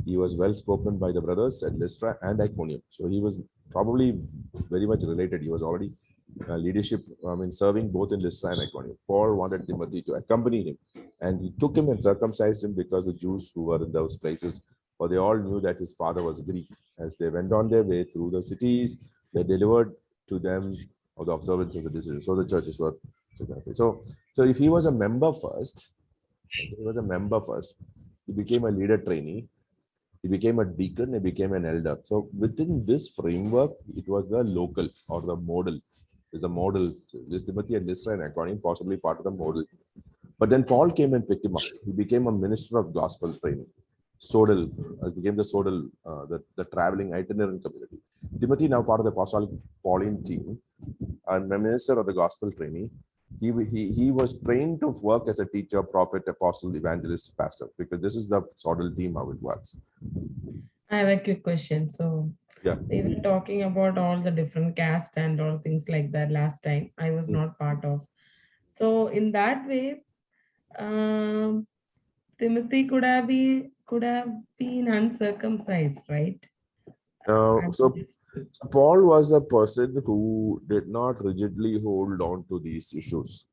He was well spoken by the brothers at Lystra and Iconium. So he was probably very much related. He was already leadership, serving both in Lystra and Iconium. Paul wanted Timothy to accompany him, and he took him and circumcised him because the Jews who were in those places, for they all knew that his father was Greek. As they went on their way through the cities, they delivered to them of the observance of the decision. So the churches were. So if he was a member first, he became a leader trainee. He became a deacon, he became an elder. So within this framework, it was the local or the model. There's a model. Timothy and Lystra and Iconium, possibly part of the model. But then Paul came and picked him up. He became a minister of gospel training. Sodal became the Sodal, the traveling itinerant community. Timothy, now part of the apostolic Pauline team, and a minister of the gospel training. He was trained to work as a teacher, prophet, apostle, evangelist, pastor, because this is the Sodal team, how it works.
I have a quick question. So
Yeah.
we were talking about all the different caste and all things like that last time. I was not part of. So in that way, Timothy could have been uncircumcised, right?
So Paul was a person who did not rigidly hold on to these issues.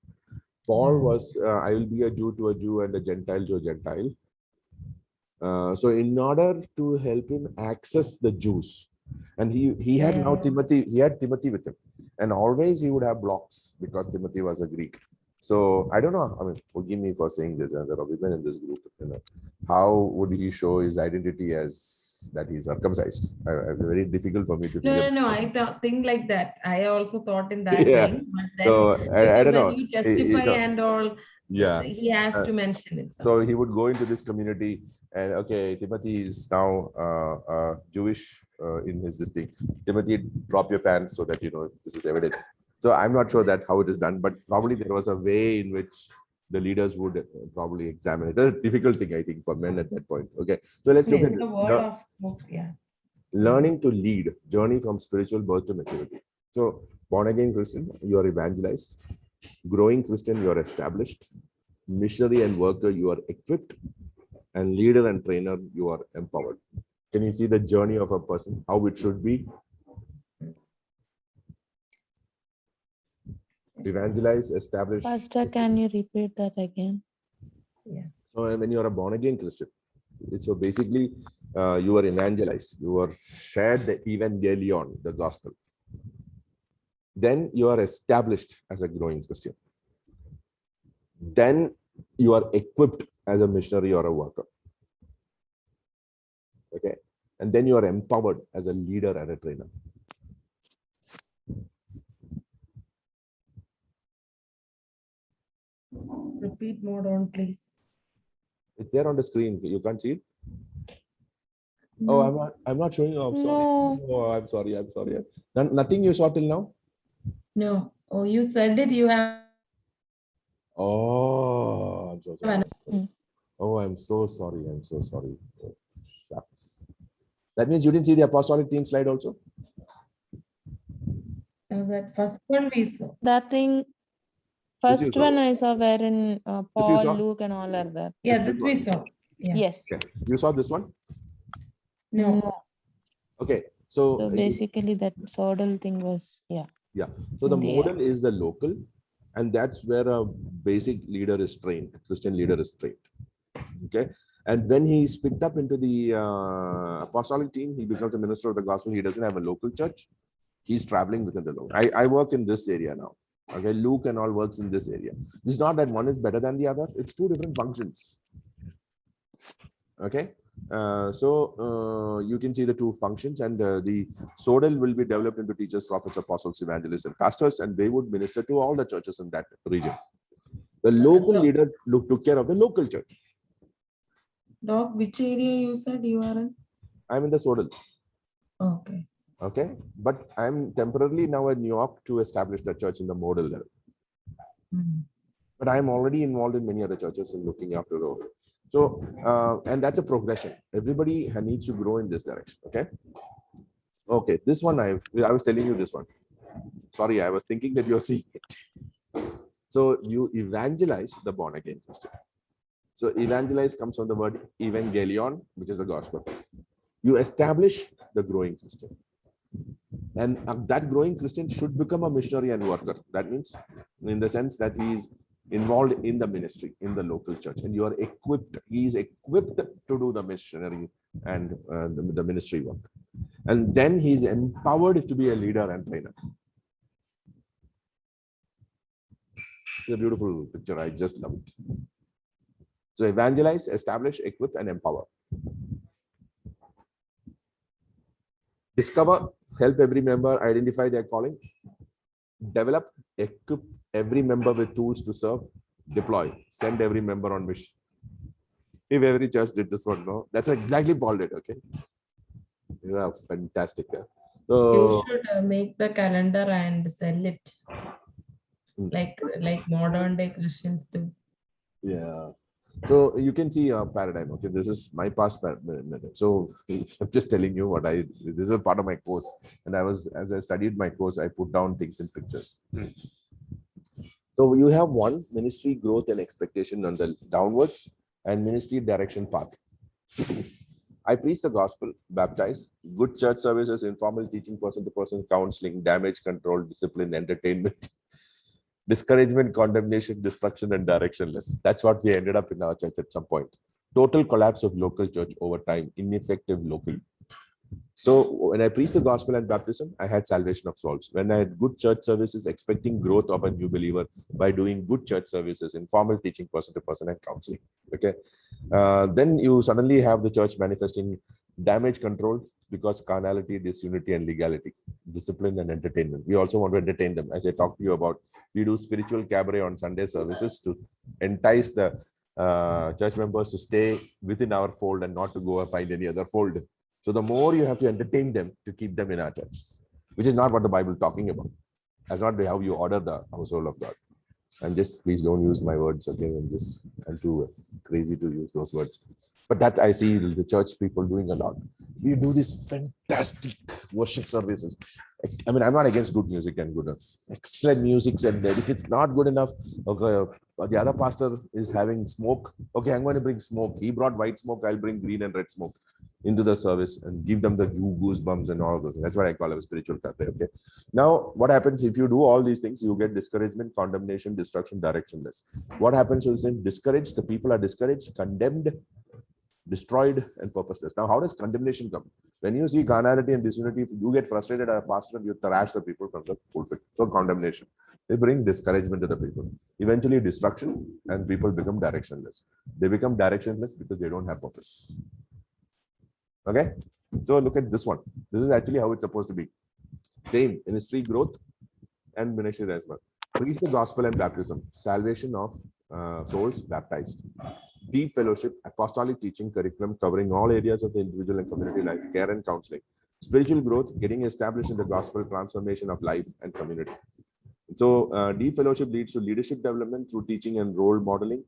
Paul was, I will be a Jew to a Jew and a Gentile to a Gentile. So in order to help him access the Jews, and he had now Timothy, he had Timothy with him, and always he would have blocks because Timothy was a Greek. So I don't know. I mean, forgive me for saying this. And there are women in this group. How would he show his identity as that he's circumcised? Very difficult for me to
No,
figure.
I think like that. I also thought in that
Yeah.
way. But then,
So I
because
don't know.
when you testify and all,
Yeah.
he has
Uh,
to mention it.
So he would go into this community and okay, Timothy is now Jewish in his this thing. Timothy, drop your pants so that you know this is evident. So I'm not sure that how it is done, but probably there was a way in which the leaders would probably examine it. It's a difficult thing, I think, for men at that point. Okay, so let's look
Yes,
at
the
this.
word of book, yeah.
Learning to lead, journey from spiritual birth to maturity. So born again Christian, you are evangelized. Growing Christian, you are established. Missionary and worker, you are equipped. And leader and trainer, you are empowered. Can you see the journey of a person, how it should be? Evangelize, establish.
Pastor, can you repeat that again?
So when you are a born again Christian, so basically you are evangelized, you are shared the evangelion, the gospel. Then you are established as a growing Christian. Then you are equipped as a missionary or a worker. Okay. And then you are empowered as a leader and a trainer.
Repeat mode on, please.
It's there on the screen. You can't see it. Oh, I'm not showing you. I'm sorry.
No.
Oh, I'm sorry. Nothing you saw till now?
No. Oh, you said it. You have.
Oh, I'm so sorry.
Mm.
Oh, I'm so sorry. I'm so sorry. Oh, shucks. That means you didn't see the apostolic team slide also?
That first one we saw.
That thing,
This you
first
saw.
one I saw wherein
This you
Paul,
saw?
Luke and all are there.
Yeah,
This
this we saw. Yeah.
Yes.
Okay. You saw this one?
No.
No.
Okay.
So
So,
basically that sodal thing was, yeah.
so the
in the
model is the local, and that's where a basic leader is trained, Christian leader is trained. Okay. And when he's picked up into the apostolic team, he becomes a minister of the gospel. He doesn't have a local church. He's traveling within the local. I work in this area now. Okay. Luke and all works in this area. It's not that one is better than the other. It's two different functions. Okay. You can see the two functions, and the Sodal will be developed into teachers, prophets, apostles, evangelists, and pastors, and they would minister to all the churches in that region. The local leader took care of the local church.
Doc, which area you said you are in?
I'm in the Sodal.
Okay.
Okay, but I'm temporarily now in New York to establish the church in the modal level. But I'm already involved in many other churches and looking after those. So, and that's a progression. Everybody needs to grow in this direction. Okay. Okay, this one I was telling you this one. Sorry, I was thinking that you're seeing it. So you evangelize the born again Christian. So evangelize comes from the word evangelion, which is the gospel. You establish the growing Christian. And that growing Christian should become a missionary and worker. That means in the sense that he is involved in the ministry in the local church, and you are equipped. He is equipped to do the missionary and the ministry work. And then he is empowered to be a leader and trainer. It's a beautiful picture. I just love it. So evangelize, establish, equip, and empower. Discover, help every member identify their calling. Develop, equip every member with tools to serve. Deploy, send every member on mission. If every church did this one, no, that's what exactly Paul did. Okay, yeah, fantastic. So
You should make the calendar and sell it, like modern day Christians do.
yeah. So you can see a paradigm. Okay, this is my past paradigm. So I'm just telling you what this is a part of my course. And as I studied my course, I put down things in pictures. So you have one, ministry growth and expectation on the downwards, and ministry direction path. I preach the gospel, baptize, good church services, informal teaching, person-to-person counseling, damage control, discipline, entertainment, discouragement, condemnation, destruction, and directionless. That's what we ended up in our church at some point. Total collapse of local church over time, ineffective local. So when I preached the gospel and baptism, I had salvation of souls. When I had good church services, expecting growth of a new believer by doing good church services, informal teaching, person to person, and counseling. Okay. Then you suddenly have the church manifesting damage control because carnality, disunity, and legality, discipline, and entertainment. We also want to entertain them. As I talked to you about, we do spiritual cabaret on Sunday services to entice the church members to stay within our fold and not to go and find any other fold. So the more you have to entertain them to keep them in our churches, which is not what the Bible is talking about. That's not how you order the household of God. And just please don't use my words again. I'm too crazy to use those words. But that I see the church people doing a lot. We do these fantastic worship services. I mean, I'm not against good music and good, excellent music. And if it's not good enough, okay, the other pastor is having smoke. Okay, I'm going to bring smoke. He brought white smoke. I'll bring green and red smoke into the service and give them the goosebumps and all of those. That's what I call a spiritual cafe. Okay. Now, what happens if you do all these things? You get discouragement, condemnation, destruction, directionless. What happens is then discouraged, the people are discouraged, condemned, destroyed, and purposeless. Now, how does condemnation come? When you see carnality and disunity, if you get frustrated as a pastor, you thrash the people from the pulpit. So condemnation. They bring discouragement to the people. Eventually destruction, and people become directionless. They become directionless because they don't have purpose. Okay, so look at this one. This is actually how it's supposed to be. Same ministry growth and ministry as well. Preach the gospel and baptism, salvation of souls baptized, deep fellowship, apostolic teaching curriculum covering all areas of the individual and community life, care and counseling, spiritual growth, getting established in the gospel, transformation of life and community. So deep fellowship leads to leadership development through teaching and role modeling,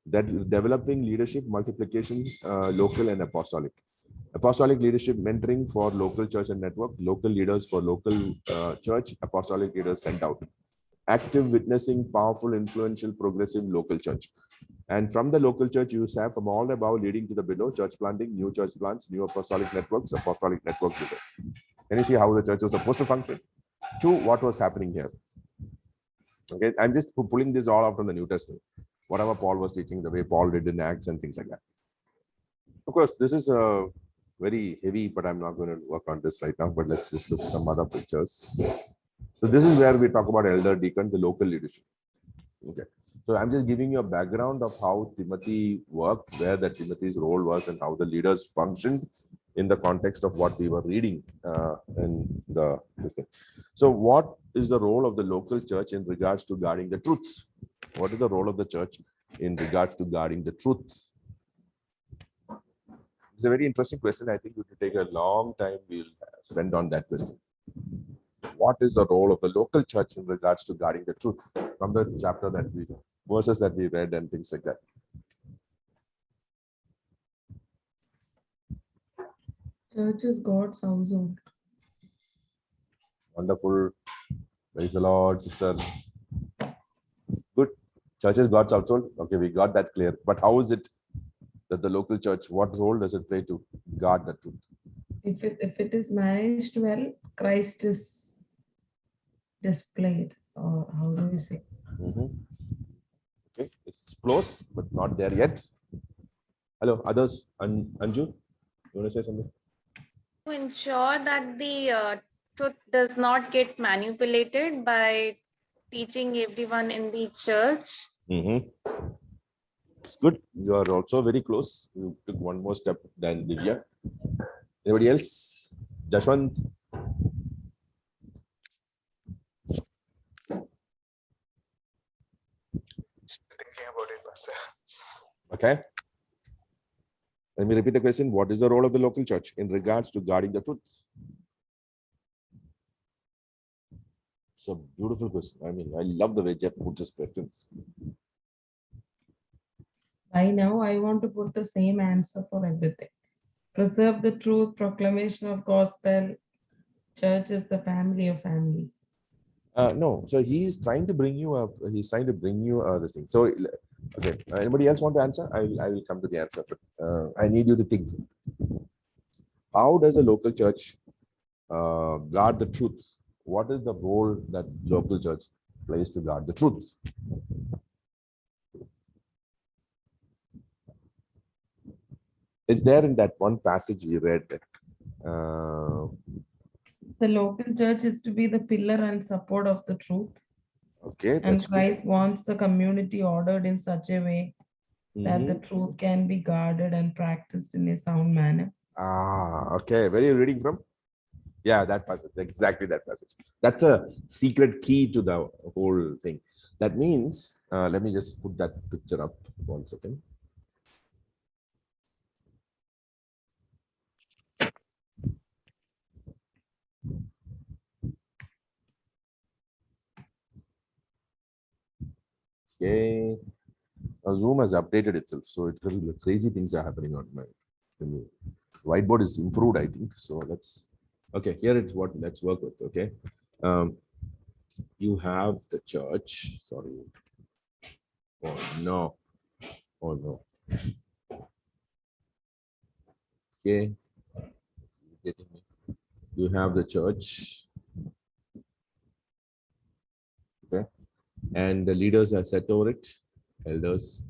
that developing leadership, multiplication, local and apostolic. Apostolic leadership mentoring for local church and network, local leaders for local church, apostolic leaders sent out. Active witnessing, powerful, influential, progressive local church. And from the local church, you have from all the above leading to the below, church planting, new church plants, new apostolic network leaders. Can you see how the church was supposed to function? To what was happening here. Okay, I'm just pulling this all out from the New Testament. Whatever Paul was teaching, the way Paul did in Acts and things like that. Of course, this is very heavy, but I'm not going to work on this right now. But let's just look at some other pictures. So this is where we talk about elder, deacon, the local leadership. Okay. So I'm just giving you a background of how Timothy worked, where that Timothy's role was, and how the leaders functioned in the context of what we were reading in this thing. So what is the role of the local church in regards to guarding the truth? What is the role of the church in regards to guarding the truth? It's a very interesting question. I think it will take a long time we'll spend on that question. What is the role of the local church in regards to guarding the truth? From the chapter that verses that we read and things like that.
Church is God's household.
Wonderful. Praise the Lord, sister. Good. Church is God's household. Okay, we got that clear. But how is it that the local church, what role does it play to guard the truth?
If it is managed well, Christ is displayed. Or how do we say?
Okay, it's close, but not there yet. Hello, others. Anju, you want to say something?
To ensure that the truth does not get manipulated by teaching everyone in the church.
It's good. You are also very close. You took one more step than Divya. Anybody else? Jashwant?
Thinking about it, Pastor.
Okay. Let me repeat the question. What is the role of the local church in regards to guarding the truth? It's a beautiful question. I mean, I love the way Jeff put his questions.
By now, I want to put the same answer for everything. Preserve the truth, proclamation of gospel. Church is the family of families.
No, so he's trying to bring you up. He's trying to bring you this thing. So, okay. Anybody else want to answer? I will come to the answer, but I need you to think. How does a local church guard the truth? What is the role that local church plays to guard the truth? It's there in that one passage we read.
The local church is to be the pillar and support of the truth.
Okay,
And
that's good.
Christ wants the community ordered in such a way that the
Mhm.
truth can be guarded and practiced in a sound manner.
Okay. Where are you reading from? Yeah, that passage. Exactly that passage. That's a secret key to the whole thing. That means, let me just put that picture up 1 second. Okay. Zoom has updated itself, so it's crazy things are happening on my whiteboard is improved, I think. So let's okay. Here it's what let's work with. Okay, you have the church. Sorry. Oh no. Oh no. Okay. Getting me. You have the church. Okay, and the leaders are set over it. Elders.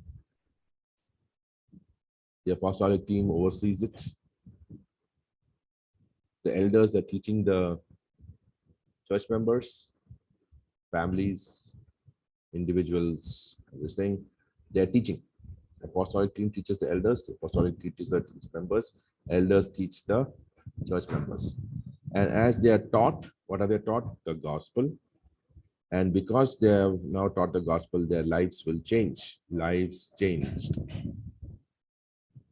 The apostolic team oversees it. The elders are teaching the church members, families, individuals, everything. They're teaching. Apostolic team teaches the elders, the apostolic teaches the church members, elders teach the church members. And as they are taught, what are they taught? The gospel. And because they have now taught the gospel, their lives will change. Lives changed.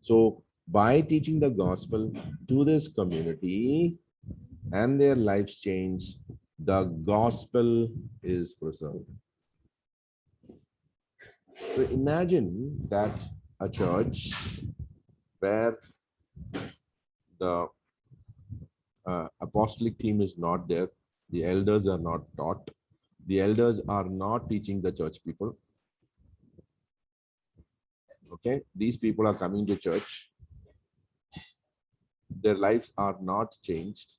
So by teaching the gospel to this community and their lives change, the gospel is preserved. So imagine that a church where the apostolic team is not there, the elders are not taught, the elders are not teaching the church people. Okay, these people are coming to church, their lives are not changed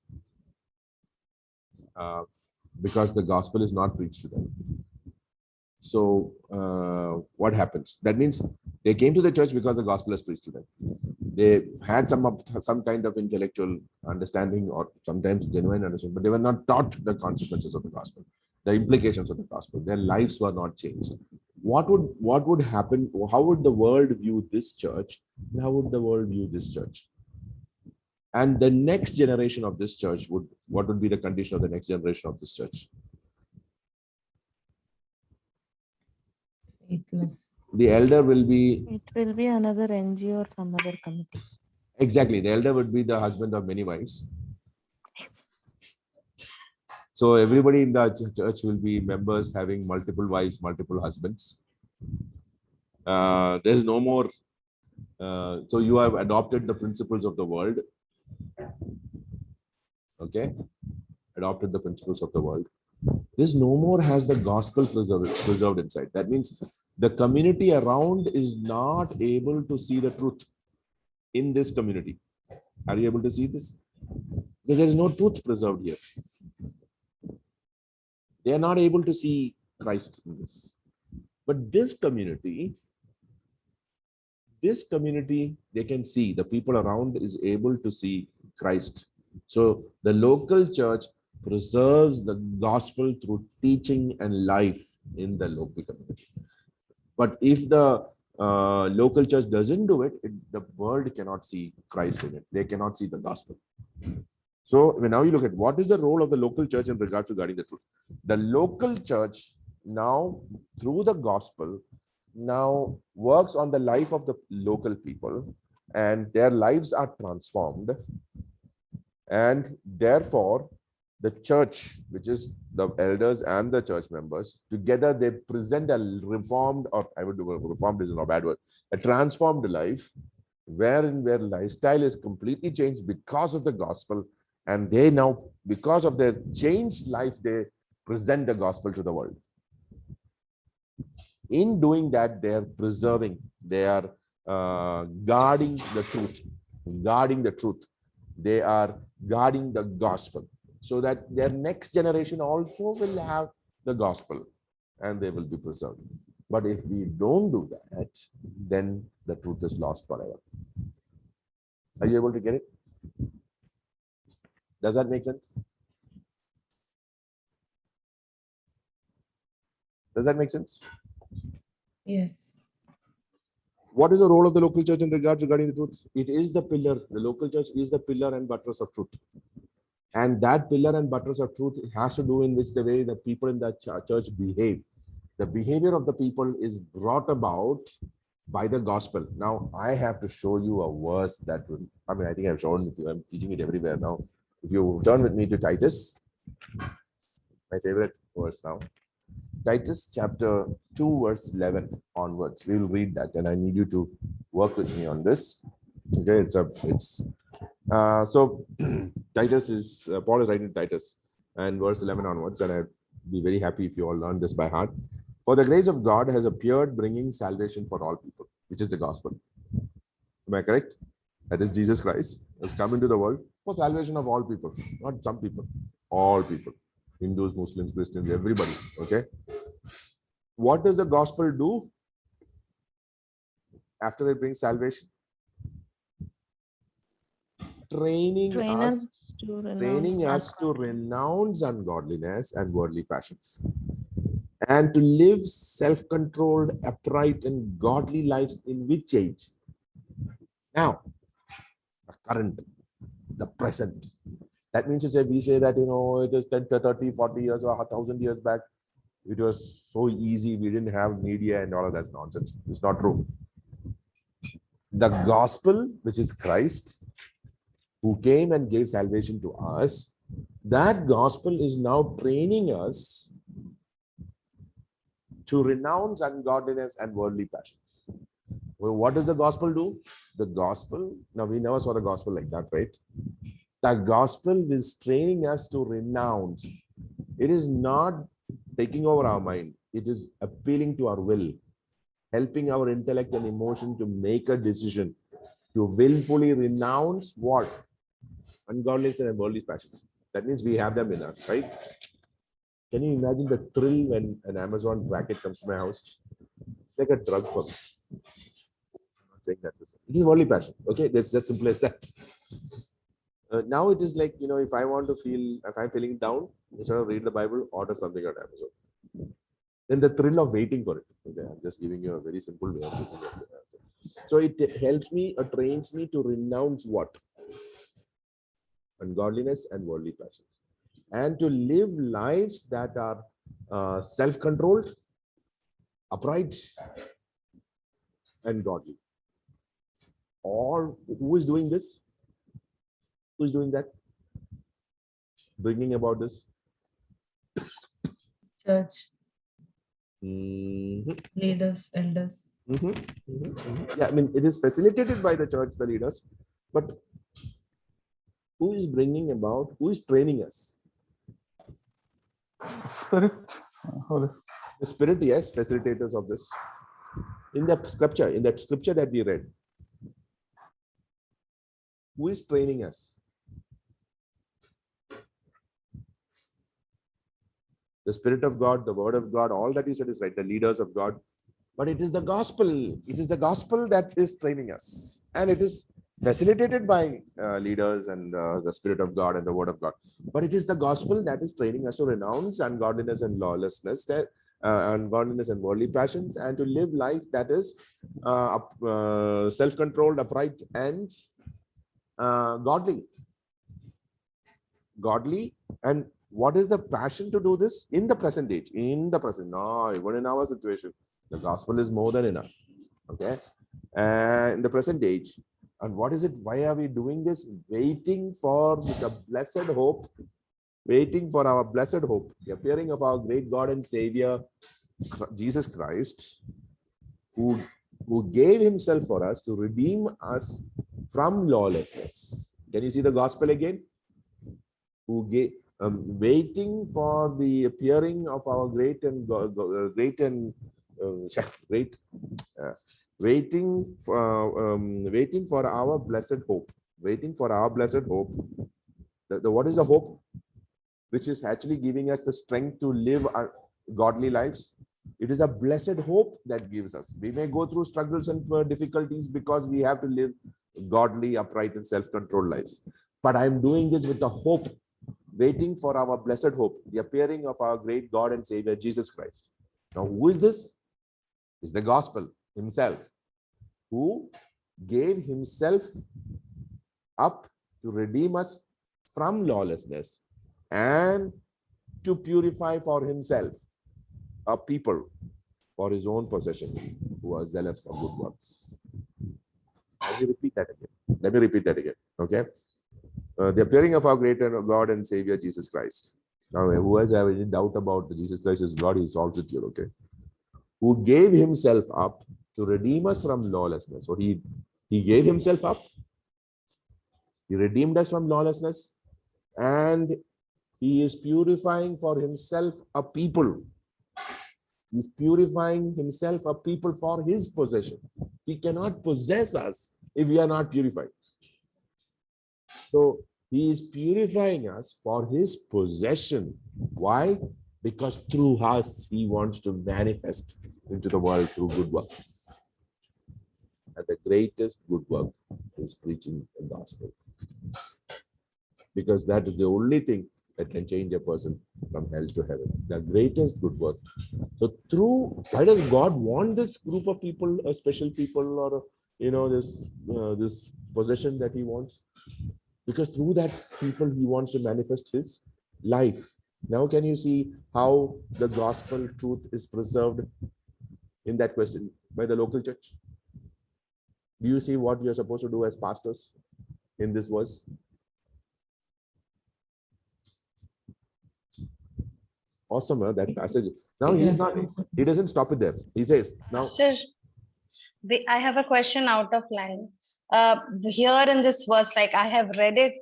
because the gospel is not preached to them. So what happens? That means they came to the church because the gospel is preached to them. They had some kind of intellectual understanding or sometimes genuine understanding, but they were not taught the consequences of the gospel, the implications of the gospel. Their lives were not changed. What would happen? How would the world view this church? And how would the world view this church? And the next generation of this church what would be the condition of the next generation of this church?
Faithless.
The elder will be
It will be another NGO or some other committee.
exactly the elder would be the husband of many wives. So everybody in the church will be members having multiple wives, multiple husbands. There's no more. So you have adopted the principles of the world. Okay, adopted the principles of the world. This no more has the gospel preserved inside. That means the community around is not able to see the truth in this community. Are you able to see this? Because there is no truth preserved here. They are not able to see Christ in this. But this community, they can see, the people around is able to see Christ. So the local church preserves the gospel through teaching and life in the local community. But if the local church doesn't do it, the world cannot see Christ in it. They cannot see the gospel. So now you look at what is the role of the local church in regards to guarding the truth. The local church now, through the gospel, now works on the life of the local people, and their lives are transformed. And therefore, the church, which is the elders and the church members, together they present a reformed, or I would do reformed is not a bad word, a transformed life, wherein their lifestyle is completely changed because of the gospel. And they now, because of their changed life, they present the gospel to the world. In doing that, they are preserving, they are guarding the truth, They are guarding the gospel, so that their next generation also will have the gospel and they will be preserved. But if we don't do that, then the truth is lost forever. Are you able to get it? Does that make sense? Does that make sense?
Yes.
What is the role of the local church in regards regarding the truth? It is the pillar. The local church is the pillar and buttress of truth. And that pillar and buttress of truth has to do in which the way the people in that church behave. The behavior of the people is brought about by the gospel. Now, I have to show you a verse that will, I mean, I think I've shown with you. I'm teaching it everywhere now. If you turn with me to Titus, my favorite verse now. Titus chapter 2, verse 11 onwards. We will read that, and I need you to work with me on this. Okay, so Titus is Paul is writing to Titus, and verse 11 onwards, and I'd be very happy if you all learn this by heart. For the grace of God has appeared, bringing salvation for all people, which is the gospel. Am I correct? That is, Jesus Christ has come into the world for salvation of all people, not some people, all people. Hindus, Muslims, Christians, everybody. Okay. What does the gospel do after it brings salvation? Training us to renounce ungodliness and worldly passions, and to live self-controlled, upright, and godly lives in which age? Now, the current, the present. That means to say, we say that, it is 10, 30, 40 years or 1,000 years back. It was so easy. We didn't have media and all of that nonsense. It's not true. The gospel, which is Christ, who came and gave salvation to us, that gospel is now training us to renounce ungodliness and worldly passions. Well, what does the gospel do? The gospel, now we never saw the gospel like that, right? The gospel is training us to renounce. It is not taking over our mind. It is appealing to our will, helping our intellect and emotion to make a decision to willfully renounce what? Ungodliness and worldly passions. That means we have them in us, right? Can you imagine the thrill when an Amazon packet comes to my house? It's like a drug for me. I'm not saying that. It is worldly passion. Okay, that's just simple as that. Now it is like, if I'm feeling down, instead of read the Bible, order something on Amazon. Then the thrill of waiting for it. Okay, I'm just giving you a very simple way of looking at it. So it helps me, or trains me to renounce what? Ungodliness and worldly passions. And to live lives that are self-controlled, upright, and godly. Who is doing this? Who is doing that? Bringing about this?
Church.
Mm-hmm.
Leaders, elders.
Mm-hmm. Mm-hmm. Mm-hmm. Yeah, I mean, it is facilitated by the church, the leaders, but who is bringing about, who is training us?
Spirit, Holy Spirit.
The Spirit, yes, facilitators of this. In that scripture that we read, who is training us? The Spirit of God, the Word of God, all that you said is right, the leaders of God. But it is the gospel. It is the gospel that is training us. And it is facilitated by leaders and the Spirit of God and the Word of God. But it is the gospel that is training us to renounce ungodliness and lawlessness, ungodliness and worldly passions, and to live life that is self-controlled, upright, and godly. Godly. And what is the passion to do this? In the present age, in the present, no, even in our situation, the gospel is more than enough. Okay. In the present age. And what is it? Why are we doing this? Waiting for the blessed hope, waiting for our blessed hope, the appearing of our great God and Savior, Jesus Christ, who gave himself for us to redeem us from lawlessness. Can you see the gospel again? Who gave, waiting for the appearing of our waiting for our blessed hope. Waiting for our blessed hope. What is the hope? Which is actually giving us the strength to live our godly lives. It is a blessed hope that gives us. We may go through struggles and difficulties because we have to live godly, upright, and self-controlled lives. But I'm doing this with the hope, waiting for our blessed hope, the appearing of our great God and Savior, Jesus Christ. Now, who is this? It's the gospel himself, who gave himself up to redeem us from lawlessness and to purify for himself a people for his own possession who are zealous for good works. Let me repeat that again. Okay. The appearing of our great God and Savior Jesus Christ. Now, who has any doubt about Jesus Christ is God, he solves it here. Okay. Who gave himself up to redeem us from lawlessness. So he gave himself up. He redeemed us from lawlessness, and he is purifying for himself a people. He's purifying himself a people for his possession. He cannot possess us if we are not purified. So he is purifying us for his possession. Why? Because through us, he wants to manifest into the world through good works. And the greatest good work is preaching the gospel. Because that is the only thing that can change a person from hell to heaven. The greatest good work. So through, why does God want this group of people, a special people, or this possession that he wants? Because through that people, he wants to manifest his life. Now, can you see how the gospel truth is preserved in that question by the local church? Do you see what you're supposed to do as pastors in this verse? Awesome, that passage. Now he doesn't stop it there. He says, now,
Pastor, I have a question out of line. Here in this verse, like I have read it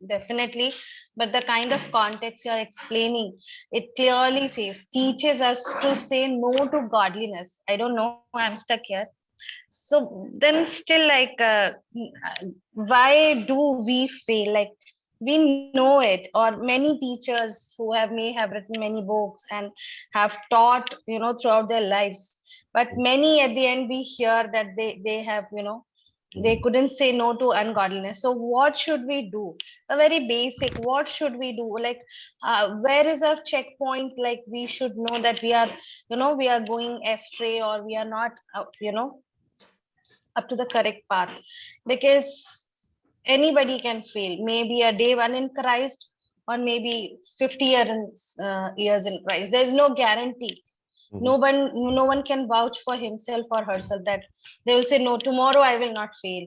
definitely, but the kind of context you are explaining, it clearly says, teaches us to say no to godliness. I don't know, I'm stuck here. So then still like, why do we fail? Like, we know it, or many teachers who may have written many books and have taught, throughout their lives. But many at the end, we hear that they have, they couldn't say no to ungodliness. So what should we do? A very basic, what should we do? Like, where is our checkpoint? Like, we should know that we are, we are going astray, or we are not, up to the correct path. Because anybody can fail, maybe a day one in Christ, or maybe 50 years in Christ. There's no guarantee. No one can vouch for himself or herself that they will say, no, tomorrow I will not fail.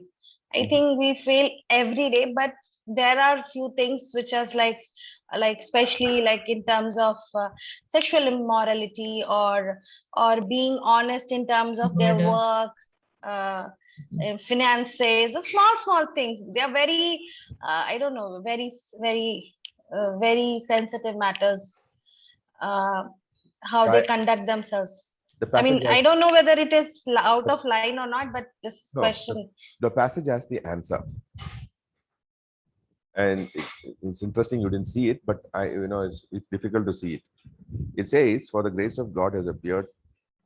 I think we fail every day, but there are few things which is like especially like in terms of sexual immorality, or being honest in terms of their
Murder.
work, finances, small things. They are very I don't know, very sensitive matters, how they conduct themselves. I mean, I don't know whether it is out of line or not, but this question.
The passage has the answer. And it's interesting you didn't see it, but it's difficult to see it. It says, for the grace of God has appeared,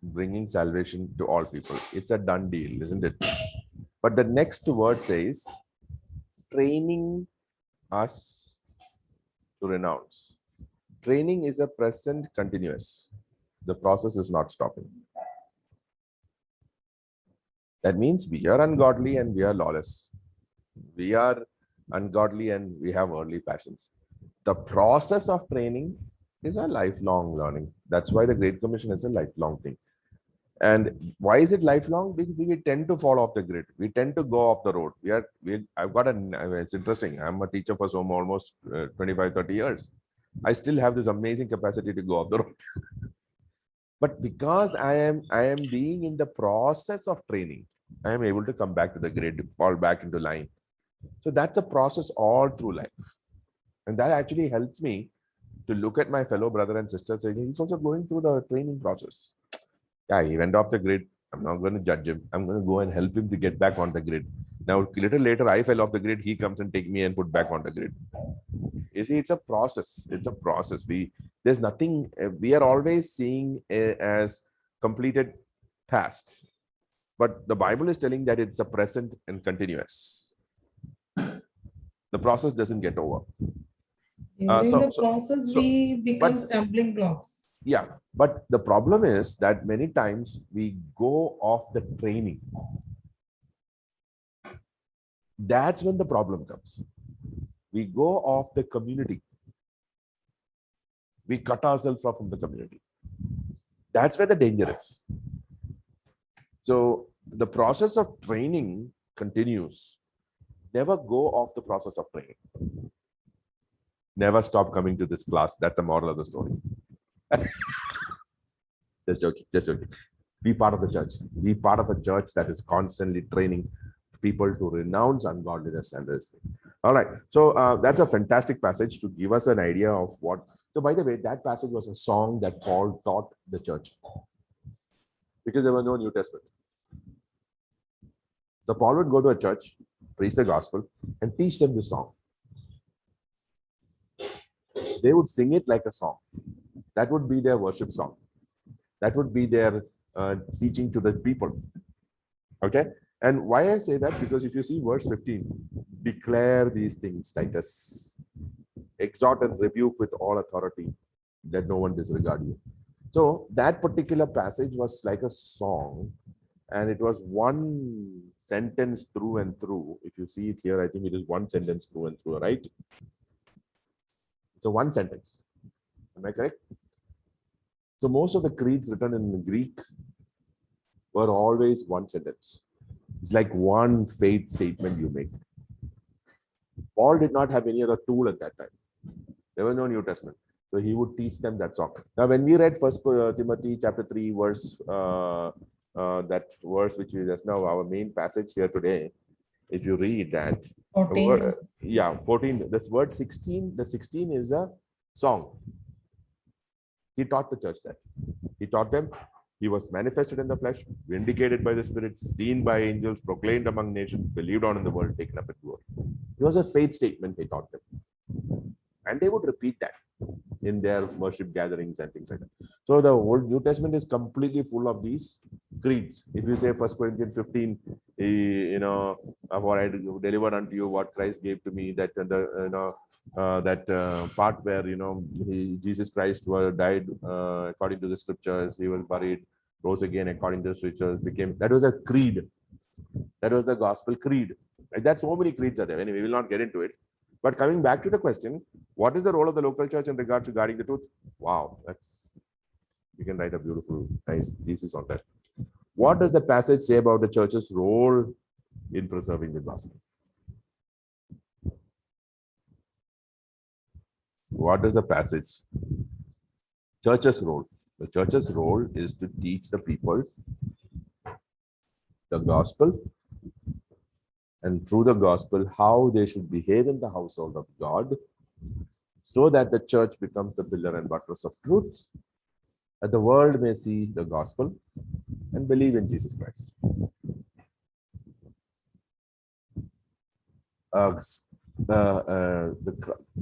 bringing salvation to all people. It's a done deal, isn't it? But the next word says, training us to renounce. Training is a present continuous. The process is not stopping. That means we are ungodly and we are lawless. We are ungodly and we have worldly passions. The process of training is a lifelong learning. That's why the Great Commission is a lifelong thing. And why is it lifelong? Because we tend to fall off the grid. We tend to go off the road. It's interesting. I'm a teacher for almost 25, 30 years. I still have this amazing capacity to go off the road. But because I am being in the process of training, I am able to come back to the grid, fall back into line. So that's a process all through life. And that actually helps me to look at my fellow brother and sister saying, he's also going through the training process. Yeah, he went off the grid. I'm not going to judge him. I'm going to go and help him to get back on the grid. Now, a little later, I fell off the grid. He comes and take me and put back on the grid. You see, it's a process. It's a process. There's nothing, we are always seeing as completed past. But the Bible is telling that it's a present and continuous. The The process doesn't get over.
During
so-
the
so-
process,
so-
we become
but-
stumbling blocks.
Yeah, but the problem is that many times we go off the training. That's when the problem comes. We go off the community. We cut ourselves off from the community. That's where the danger is. So the process of training continues. Never go off the process of training. Never stop coming to this class. That's the moral of the story. Just joking, just joking. Be part of the church. Be part of a church that is constantly training people to renounce ungodliness and this thing. All right. So that's a fantastic passage to give us an idea of what. So by the way, that passage was a song that Paul taught the church because there was no New Testament. So Paul would go to a church, preach the gospel, and teach them the song. They would sing it like a song. That would be their worship song. That would be their teaching to the people. Okay. And why I say that? Because if you see verse 15, declare these things, Titus. Exhort and rebuke with all authority, let no one disregard you. So that particular passage was like a song, and it was one sentence through and through. If you see it here, I think it is one sentence through and through, right? It's a one sentence. Am I correct? So most of the creeds written in Greek were always one sentence. It's like one faith statement you make. Paul did not have any other tool at that time. There was no New Testament. So he would teach them that song. Now, when we read First Timothy chapter 3, verse, that verse which is just now our main passage here today, if you read that,
14.
14, this word 16, the 16 is a song. He taught the church that. He taught them. He was manifested in the flesh, vindicated by the Spirit, seen by angels, proclaimed among nations, believed on in the world, taken up in glory. It was a faith statement he taught them. And they would repeat that in their worship gatherings and things like that. So the Old New Testament is completely full of these creeds. If you say 1 Corinthians 15, for I delivered unto you what Christ gave to me, that part where Jesus Christ died according to the scriptures, he was buried, rose again according to the scriptures, that was a creed. That was the gospel creed. Like that, so many creeds are there. Anyway, we will not get into it. But coming back to the question, what is the role of the local church in regards to guarding the truth? Wow, you can write a beautiful, nice thesis on that. What does the passage say about the church's role in preserving the gospel? What is the passage? Church's role. The church's role is to teach the people the gospel, and through the gospel, how they should behave in the household of God, so that the church becomes the pillar and buttress of truth, that the world may see the gospel and believe in Jesus Christ.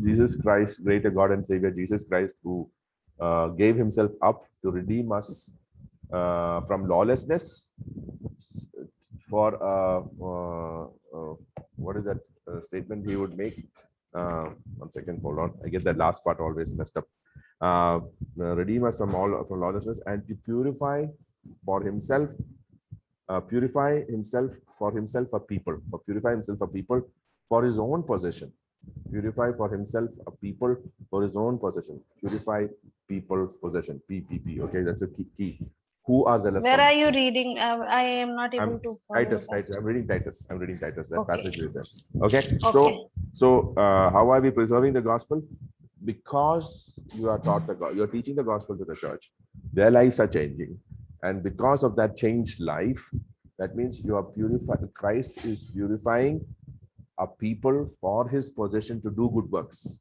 Jesus Christ, greater God and Savior, Jesus Christ, who gave himself up to redeem us from lawlessness, for what is that statement he would make? 1 second, hold on. I get that last part always messed up. Redeem us from lawlessness, and to purify himself a people, for his own possession. Purify for himself a people for his own possession. Purify people possession. PPP. Okay, that's a key. Who are zealous?
Where are you reading? I am not able to follow.
Titus. I'm reading Titus. That
Okay.
passage is there. Okay.
Okay.
So how are we preserving the gospel? Because you are taught you're teaching the gospel to the church. Their lives are changing, and because of that changed life, that means you are purified. Christ is purifying a people for his possession to do good works.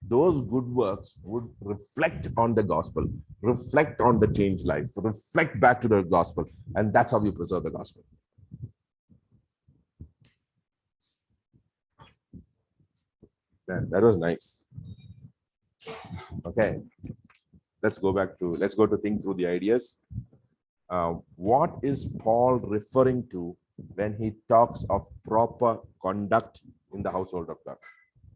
Those good works would reflect on the gospel, reflect on the changed life, reflect back to the gospel. And that's how you preserve the gospel. Man, that was nice. Okay. Let's go to think through the ideas. What is Paul referring to when he talks of proper conduct in the household of God?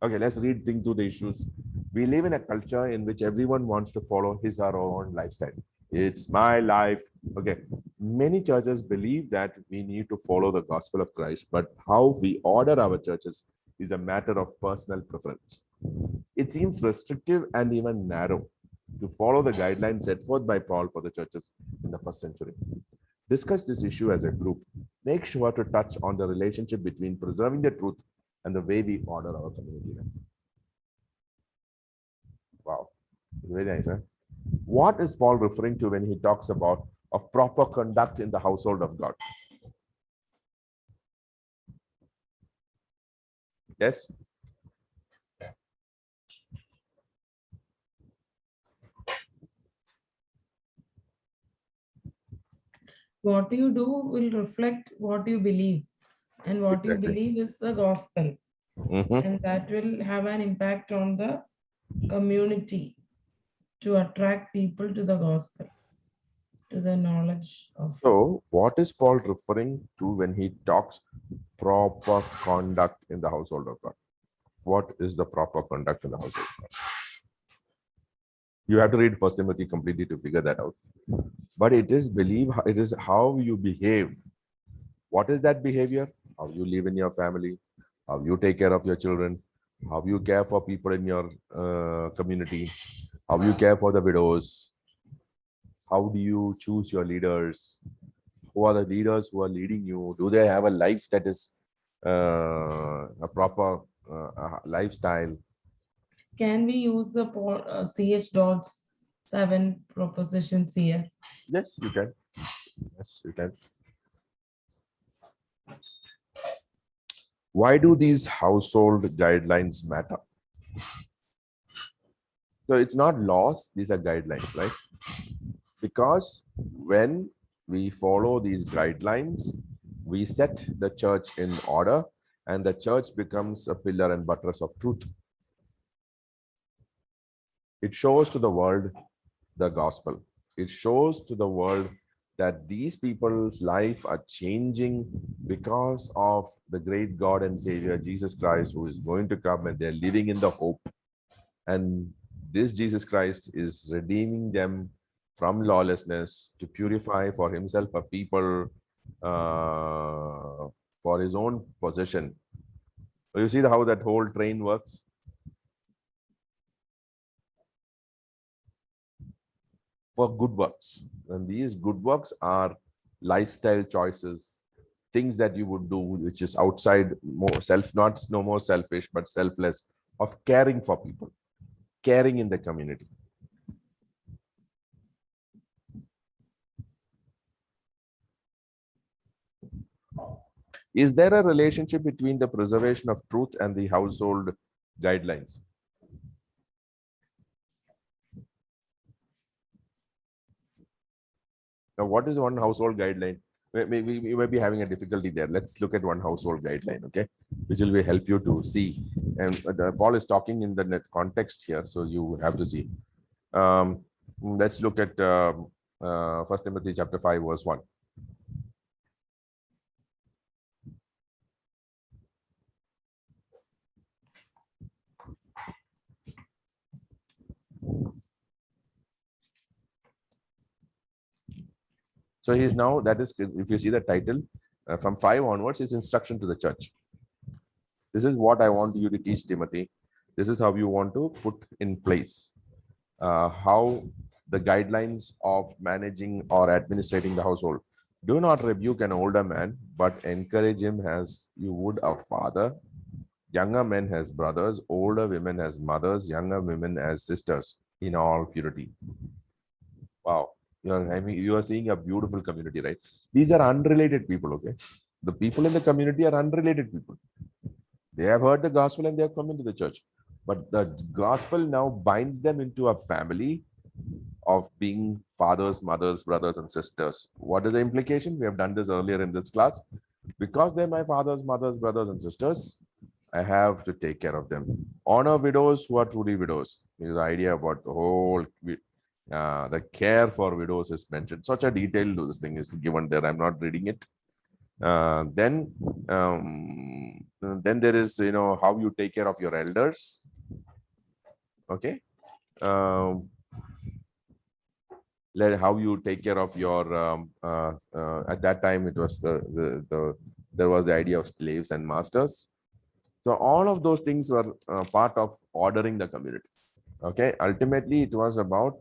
Okay, let's think through the issues. We live in a culture in which everyone wants to follow his or her own lifestyle. It's my life. Okay. Many churches believe that we need to follow the gospel of Christ, but how we order our churches is a matter of personal preference. It seems restrictive and even narrow to follow the guidelines set forth by Paul for the churches in the first century. Discuss this issue as a group. Make sure to touch on the relationship between preserving the truth and the way we order our community life. Wow, very nice, huh? What is Paul referring to when he talks about of proper conduct in the household of God? Yes.
What you do will reflect what you believe, and what you
Exactly.
believe is the gospel,
Mhm.
and that will have an impact on the community to attract people to the gospel, to the knowledge of.
So, what is Paul referring to when he talks proper conduct in the household of God? What is the proper conduct in the household of God? You have to read First Timothy completely to figure that out. But it is it is how you behave. What is that behavior? How you live in your family, how you take care of your children, how you care for people in your community, how you care for the widows, how do you choose your leaders, who are the leaders who are leading you, do they have a life that is a proper lifestyle?
Can we use the CH dots 7 propositions here?
Yes, you can. Yes, you can. Why do these household guidelines matter? So it's not laws, these are guidelines, right? Because when we follow these guidelines, we set the church in order, and the church becomes a pillar and buttress of truth. It shows to the world the gospel. It shows to the world that these people's life are changing because of the great God and Savior, Jesus Christ, who is going to come, and they're living in the hope. And this Jesus Christ is redeeming them from lawlessness to purify for himself a people for his own possession. So you see how that whole train works? For good works. And these good works are lifestyle choices, things that you would do, which is outside more no more selfish, but selfless, of caring for people, caring in the community. Is there a relationship between the preservation of truth and the household guidelines? Now, what is one household guideline? We may be having a difficulty there. Let's look at one household guideline, okay, which will help you to see. And Paul is talking in the context here, so you have to see. Let's look at 1 Timothy chapter 5, verse 1. So he is now, that is, if you see the title, from 5 onwards, is instruction to the church. This is what I want you to teach Timothy. This is how you want to put in place how the guidelines of managing or administrating the household. Do not rebuke an older man, but encourage him as you would a father. Younger men as brothers, older women as mothers, younger women as sisters, in all purity. Wow. You are seeing a beautiful community, right? These are unrelated people, okay? The people in the community are unrelated people. They have heard the gospel and they have come into the church. But the gospel now binds them into a family of being fathers, mothers, brothers, and sisters. What is the implication? We have done this earlier in this class. Because they're my fathers, mothers, brothers, and sisters, I have to take care of them. Honor widows who are truly widows. Is the idea about the whole the care for widows is mentioned. Such a detailed this thing is given there. I'm not reading it. Then there is, how you take care of your elders. Okay. How you take care of your at that time it was there was the idea of slaves and masters. So all of those things were part of ordering the community. Okay, ultimately it was about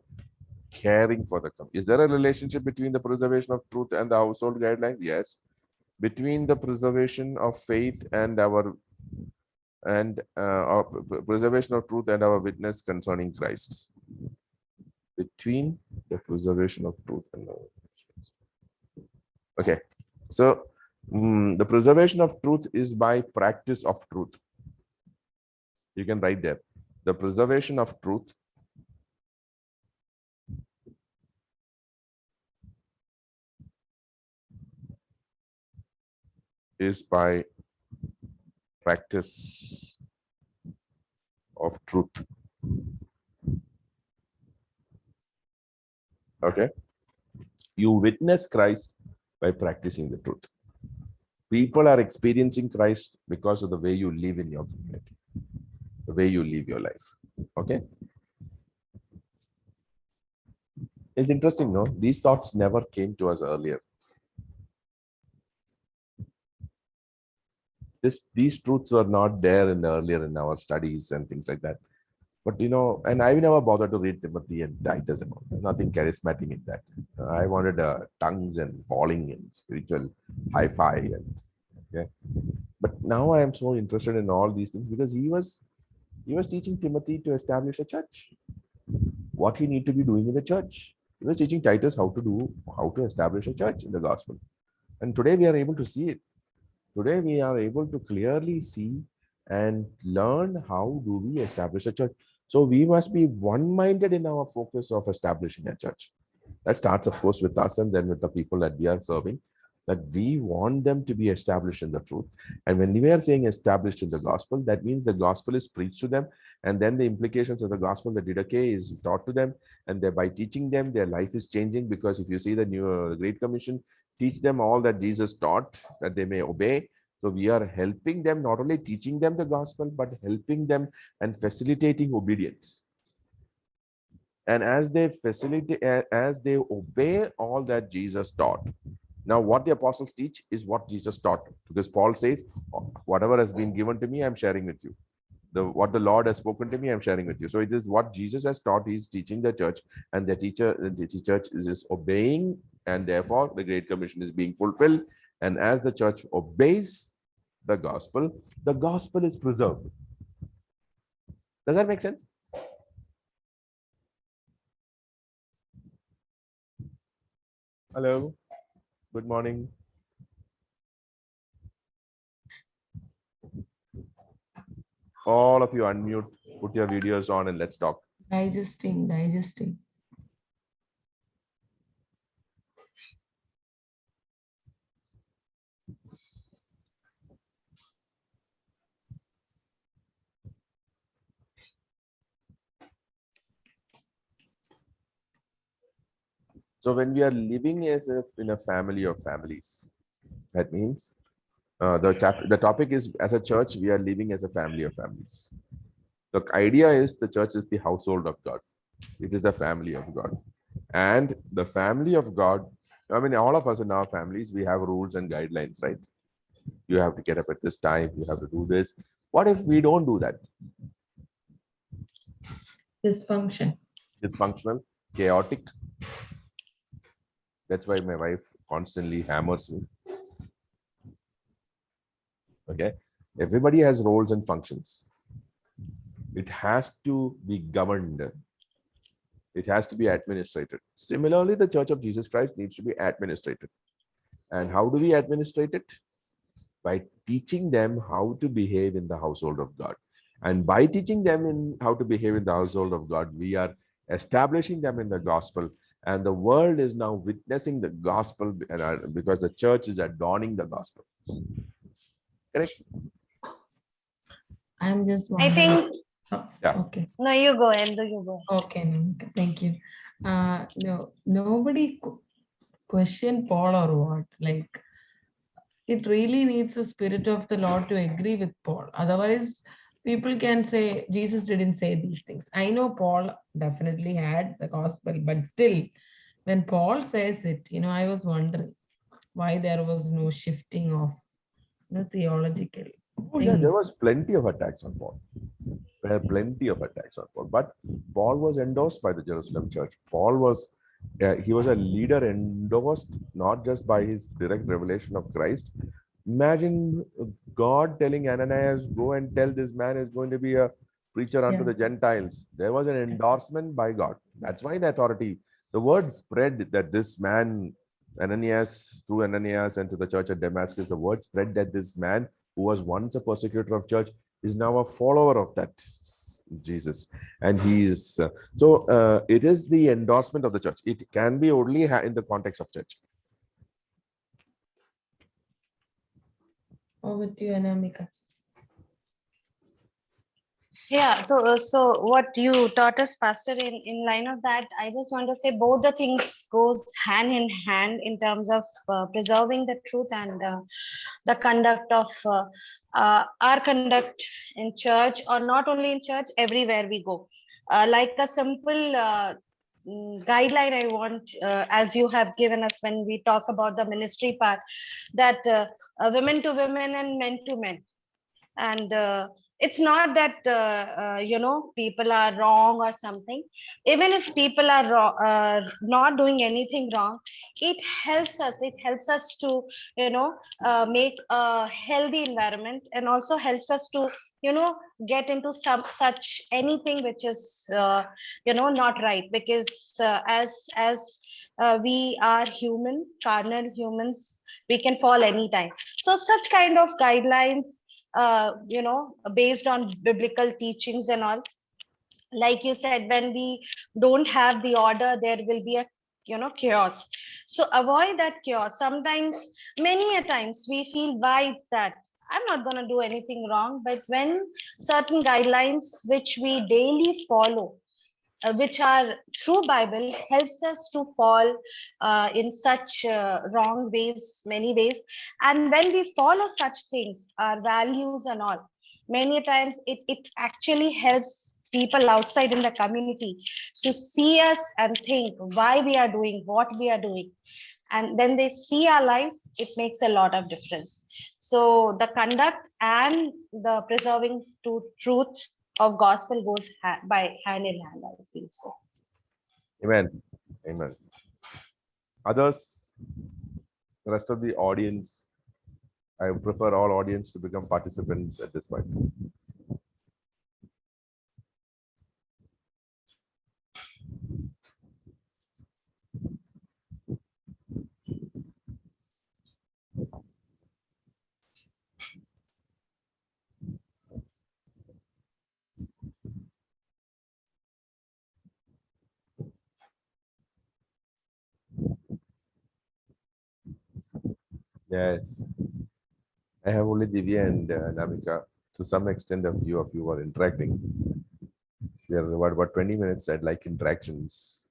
caring for the community. Is there a relationship between the preservation of truth and the household guidelines? Yes. Between the preservation of faith and our preservation of truth and our witness concerning Christ. Between the preservation of truth and our witness. Okay, so the preservation of truth is by practice of truth. You can write there. The preservation of truth is by practice of truth. Okay. You witness Christ by practicing the truth. People are experiencing Christ because of the way you live in your community, the way you live your life. Okay. It's interesting, no? These thoughts never came to us earlier. These truths were not there earlier in our studies and things like that. But and I never bothered to read Timothy and Titus and all. There's nothing charismatic in that. I wanted tongues and falling and spiritual hi-fi and okay. But now I am so interested in all these things because he was teaching Timothy to establish a church. What he need to be doing in the church. He was teaching Titus how to establish a church in the gospel. And today we are able to see it. Today we are able to clearly see and learn how do we establish a church. So we must be one-minded in our focus of establishing a church. That starts, of course, with us and then with the people that we are serving, that we want them to be established in the truth. And when we are saying established in the gospel, that means the gospel is preached to them. And then the implications of the gospel, the Didache, is taught to them. And by teaching them, their life is changing. Because if you see the new Great Commission, teach them all that Jesus taught, that they may obey. So we are helping them, not only teaching them the gospel, but helping them and facilitating obedience. And as they obey all that Jesus taught. Now, what the apostles teach is what Jesus taught, because Paul says, whatever has been given to me, I'm sharing with you. What the Lord has spoken to me, I'm sharing with you. So it is what Jesus has taught. He's teaching the church, and the church is obeying, and therefore the Great Commission is being fulfilled. And as the church obeys the gospel is preserved. Does that make sense? Hello. Good morning. All of you unmute, put your videos on, and let's talk.
Digesting.
So when we are living as if in a family of families, that means the topic is, as a church, we are living as a family of families. The idea is the church is the household of God. It is the family of God. And the family of God, I mean, all of us in our families, we have rules and guidelines, right? You have to get up at this time. You have to do this. What if we don't do that? Dysfunctional, chaotic. That's why my wife constantly hammers me. Okay. Everybody has roles and functions. It has to be governed. It has to be administrated. Similarly, the Church of Jesus Christ needs to be administrated. And how do we administrate it? By teaching them how to behave in the household of God. And by teaching them how to behave in the household of God, we are establishing them in the gospel. And the world is now witnessing the gospel because the church is adorning the gospel. Correct?
I'm just
I think.
Yeah.
Okay.
No, you go, Endo, you go.
Okay, Namika, thank you. No, nobody question Paul or what? Like, it really needs the Spirit of the Lord to agree with Paul. Otherwise, people can say Jesus didn't say these things. I know Paul definitely had the gospel, but still, when Paul says it, I was wondering why there was no shifting of theological
Oh, yeah, there
things.
was plenty of attacks on Paul. There were plenty of attacks on Paul. But Paul was endorsed by the Jerusalem church. Paul was, he was a leader endorsed not just by his direct revelation of Christ. Imagine God telling Ananias, go and tell this man is going to be a preacher unto
Yeah.
the Gentiles. There was an endorsement by God. That's why the authority, the word spread that this man, Ananias, through Ananias and to the church at Damascus, the word spread that this man who was once a persecutor of church is now a follower of that Jesus. And he's, it is the endorsement of the church. It can be only in the context of church.
Over to you, Anamika.
Yeah, so what you taught us, Pastor, in line of that, I just want to say both the things goes hand in hand in terms of preserving the truth and the conduct of our conduct in church, or not only in church, everywhere we go. Like a simple guideline I want, as you have given us when we talk about the ministry part, that women to women and men to men. And it's not that people are wrong or something. Even if people are not doing anything wrong, it helps us to make a healthy environment, and also helps us to get into some such anything which is not right, because as we are human, carnal humans, we can fall anytime. So such kind of guidelines, based on biblical teachings and all, like you said, when we don't have the order, there will be a chaos. So avoid that chaos. Sometimes, many a times, we feel, why it's that I'm not going to do anything wrong, but when certain guidelines which we daily follow, which are through Bible, helps us to fall in such wrong ways, many ways. And when we follow such things, our values and all, many times it actually helps people outside in the community to see us and think why we are doing what we are doing. And then they see our lives, it makes a lot of difference. So the conduct and the preserving to truth of gospel goes by hand in hand, I feel so.
Amen. Amen. Others, the rest of the audience, I prefer all audience to become participants at this point. Yes. I have only Divya and Namika. To some extent, a few of you are interacting. We are about 20 minutes. I'd like interactions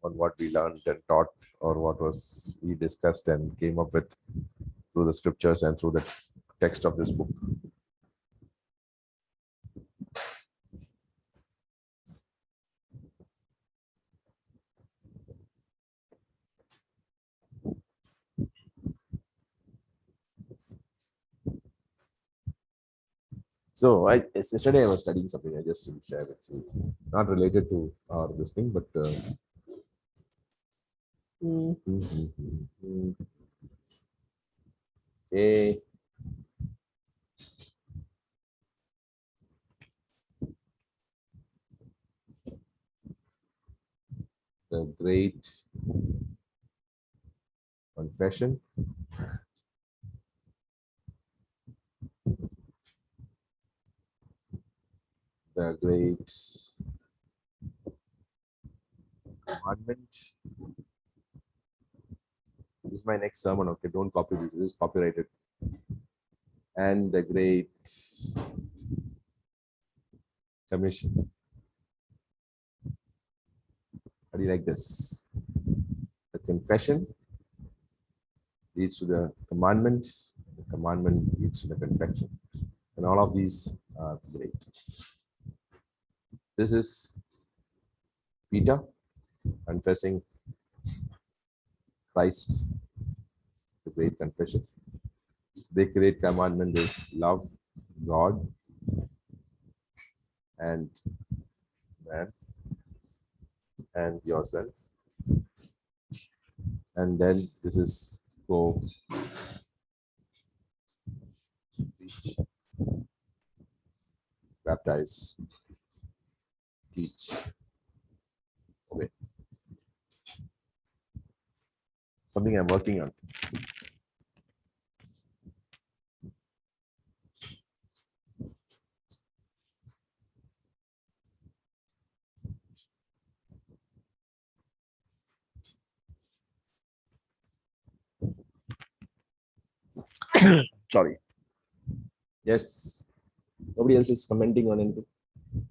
on what we learned and taught, or what was we discussed and came up with through the scriptures and through the text of this book. So yesterday I was studying something. I just will share with you, not related to this thing, but okay. The Great Confession. The Great Commandment. This is my next sermon. Okay, don't copy this. This is copyrighted. And the Great Commission. How do you like this? The Confession, leads to the commandments. The commandment leads to the confession. And all of these are great. This is Peter confessing Christ, the great confession. The great commandment is love God and man and yourself. And then this is go preach, baptize, teach, obey. Something I'm working on. Sorry. Yes. Nobody else is commenting on anything.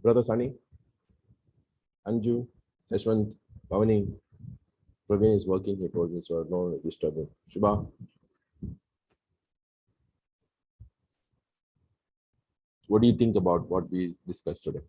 Brother Sunny, Anju, Yashwant, Pavani, Praveen is working. He told me so. No disturbance. Shubha. What do you think about what we discussed today?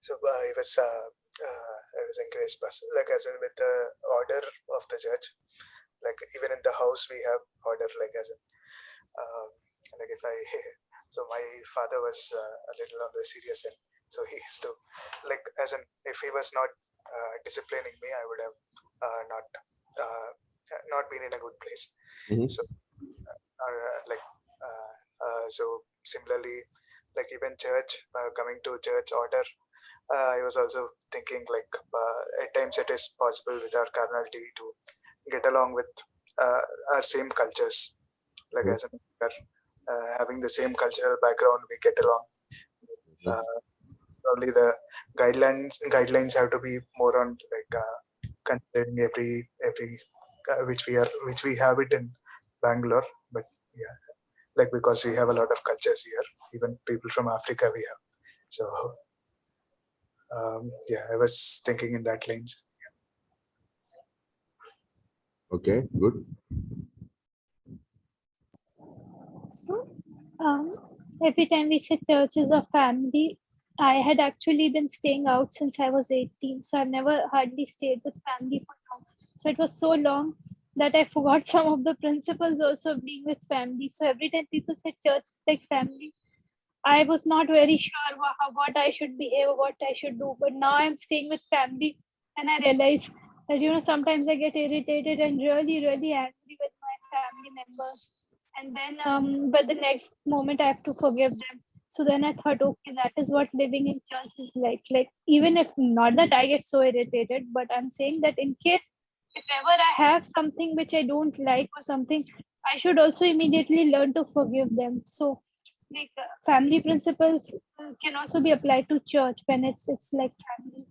So I was encouraged, like as in with the order of the church, like even in the house we have order, like as in, like if I, so my father was a little on the serious end, so he used to, like as in, if he was not disciplining me, I would have not been in a good place.
Mhm.
So so similarly, like even church, coming to church order, I was also thinking like at times it is possible with our carnality to get along with our same cultures, like
Mhm.
as in having the same cultural background, we get along. Uh, Probably the guidelines have to be more on like considering every which we have it in Bangalore, but yeah, like because we have a lot of cultures here, even people from Africa we have. So yeah, I was thinking in that lanes.
Okay, good.
So, every time we say church is a family, I had actually been staying out since I was 18. So I've never hardly stayed with family for long. So it was so long that I forgot some of the principles also of being with family. So every time people say church is like family, I was not very sure what I should behave, what I should do. But now I'm staying with family and I realize that, sometimes I get irritated and really, really angry with my family members. And then, but the next moment I have to forgive them. So then I thought, okay, that is what living in church is like. Like, even if not that I get so irritated, but I'm saying that in case if ever I have something which I don't like or something, I should also immediately learn to forgive them. So, like family principles can also be applied to church when it's like family.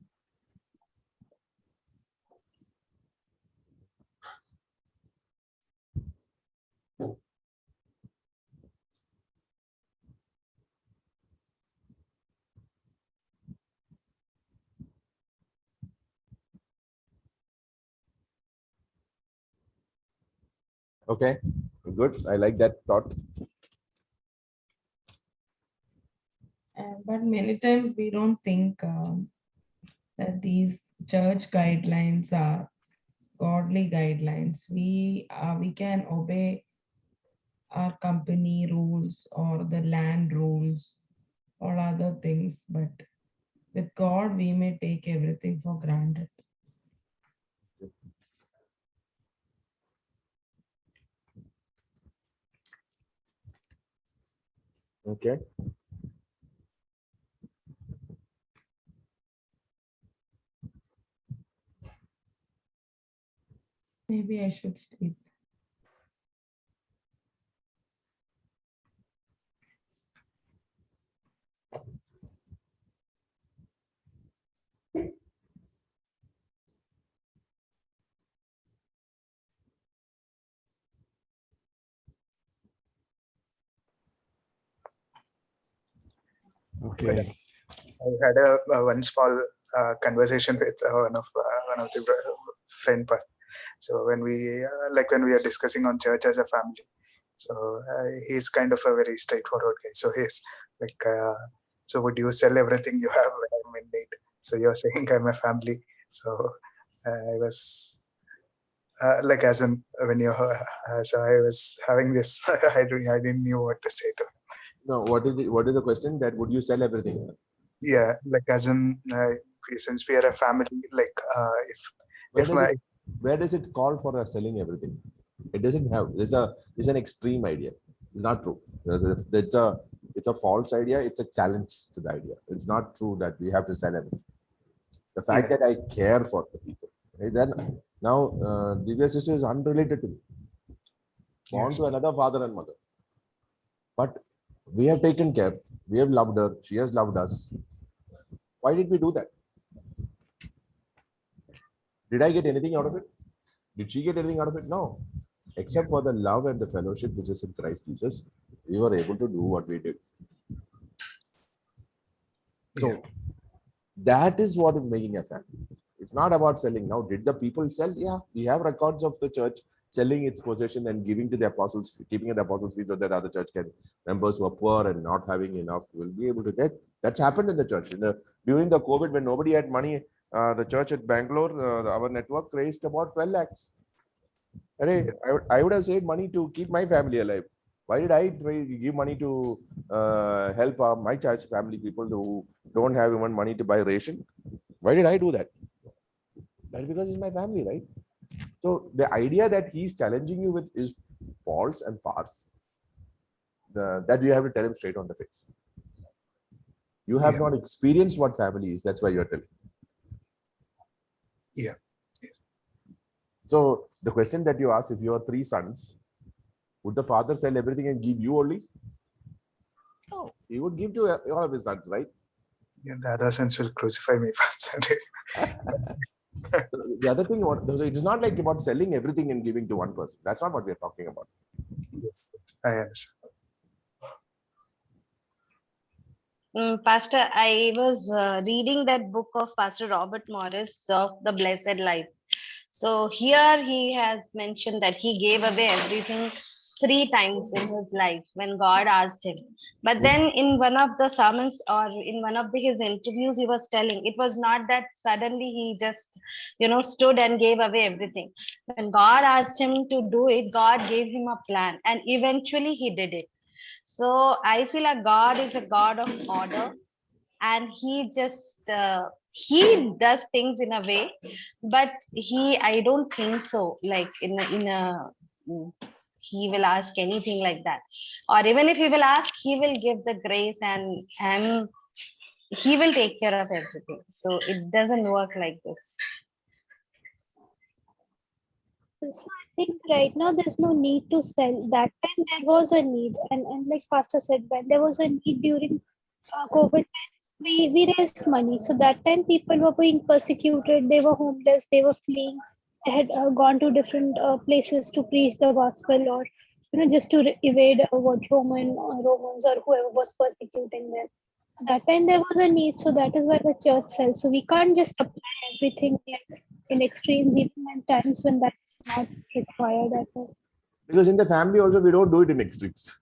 Okay, good. I like that thought.
But many times we don't think that these church guidelines are godly guidelines. We can obey our company rules or the land rules or other things, but with God we may take everything for granted.
Okay.
Maybe I should sleep.
Okay.
I had one small conversation with one of the friend. So when we when we are discussing on church as a family, so he's kind of a very straightforward guy. So he's like, so would you sell everything you have when I'm in need? So you're saying I'm a family. So I was like, as in when you, so I was having this. I didn't know what to say to him.
No, what is the question? That would you sell everything?
Yeah, like as in since we are a family, like
Where does it call for selling everything? It doesn't have. It's an extreme idea. It's not true. It's a false idea. It's a challenge to the idea. It's not true that we have to sell everything. The fact that I care for the people. Right? Then now, Divya sister is unrelated to me. Born to another father and mother. But we have taken care. We have loved her. She has loved us. Why did we do that? Did I get anything out of it? Did she get anything out of it? No. Except for the love and the fellowship which is in Christ Jesus, we were able to do what we did. So that is what is making a family. It's not about selling. Now, did the people sell? Yeah, we have records of the church selling its possession and giving to the apostles, keeping in the apostles' feet so that other church members who are poor and not having enough will be able to get. That's happened in the church. During the COVID, when nobody had money, the church at Bangalore, our network raised about 12 lakhs. I would have saved money to keep my family alive. Why did I give money to help my church family people who don't have even money to buy ration? Why did I do that? That's because it's my family, right? So the idea that he's challenging you with is false and farce. That you have to tell him straight on the face. You have not experienced what family is. That's why you're telling.
Yeah.
So the question that you asked, if you have 3 sons, would the father sell everything and give you only? No, he would give to all of his sons, right?
Yeah, the other sons will crucify me.
The other thing, it's not like about selling everything and giving to one person. That's not what we're talking about.
Yes, I understand.
Pastor, I was reading that book of Pastor Robert Morris of The Blessed Life. So here he has mentioned that he gave away everything 3 times in his life when God asked him. But then in one of the sermons or in one of his interviews, he was telling it was not that suddenly he just, stood and gave away everything. When God asked him to do it, God gave him a plan and eventually he did it. So I feel like God is a God of order, and he just he does things in a way, but I don't think so. Like he will ask anything like that, or even if he will ask, he will give the grace and he will take care of everything. So it doesn't work like this.
So I think right now there's no need to sell. That time there was a need, and like Pastor said, when there was a need during COVID times, we raised money. So that time people were being persecuted, they were homeless, they were fleeing, they had gone to different places to preach the gospel, or just to evade what Romans or whoever was persecuting them. So that time there was a need, so that is why the church sells. So we can't just apply everything in extremes, even in times when that is not required at all.
Because in the family also, we don't do it in extremes.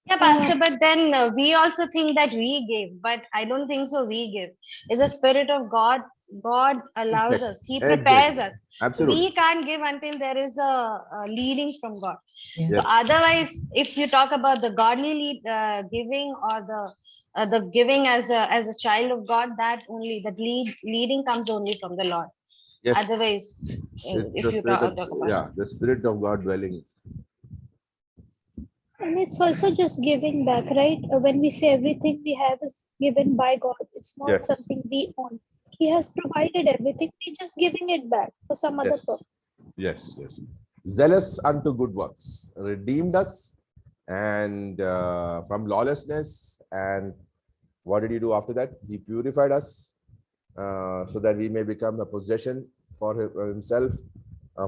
Yeah, Pastor, but then we also think that we give, but I don't think so. We give. It's a spirit of God. God allows us. He prepares us.
Absolutely.
We can't give until there is a leading from God.
Yes.
So otherwise, if you talk about the godly giving or the giving as a child of God, that only the leading comes only from the Lord.
Yes.
Otherwise,
It's
if
the
you
spirit
talk
of,
about
the spirit of God dwelling.
And it's also just giving back, right? When we say everything we have is given by God, it's not something we own. He has provided everything. We're just giving it back for some other purpose.
Yes. Zealous unto good works, redeemed us and from lawlessness. And what did he do after that? He purified us so that we may become a possession for himself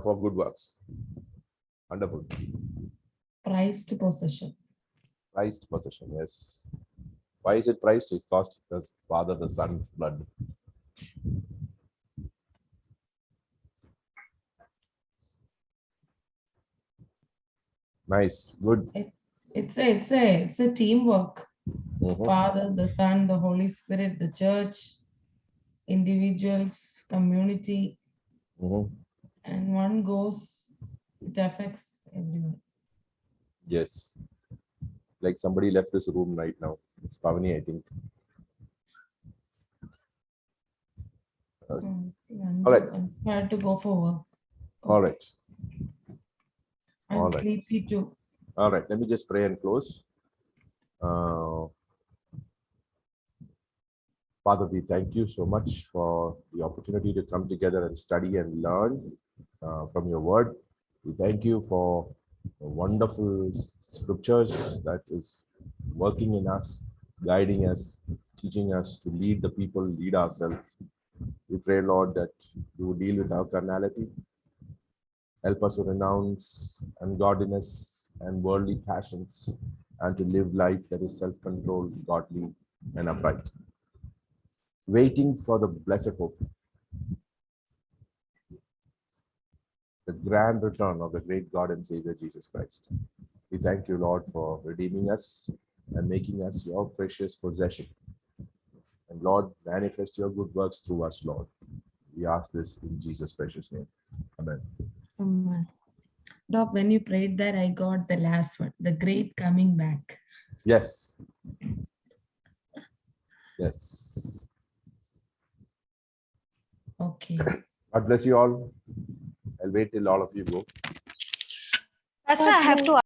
for good works. Wonderful.
Prized possession.
Prized possession, yes. Why is it priced? It cost the Father, the Son's blood. Nice, good.
It's a teamwork.
Mhm.
Father, the Son, the Holy Spirit, the church, individuals, community,
Mhm.
and one goes, it affects everyone.
Yes. Like somebody left this room right now. It's Pavani, I think. All right.
I'm tired to go for work.
All right.
I'm
all right.
sleepy too.
All right. Let me just pray and close. Father, we thank you so much for the opportunity to come together and study and learn from your word. We thank you for the wonderful scriptures that is working in us, guiding us, teaching us to lead the people, lead ourselves. We pray, Lord, that you will deal with our carnality. Help us to renounce ungodliness and worldly passions and to live life that is self-controlled, godly, and upright. Waiting for the blessed hope, the grand return of the great God and Savior Jesus Christ. We thank you, Lord, for redeeming us and making us your precious possession. And Lord, manifest your good works through us, Lord. We ask this in Jesus' precious name. Amen.
Doc, when you prayed that, I got the last one, the great coming back.
Yes. Yes.
Okay.
God bless you all. I'll wait till all of you go.
Pastor, I have to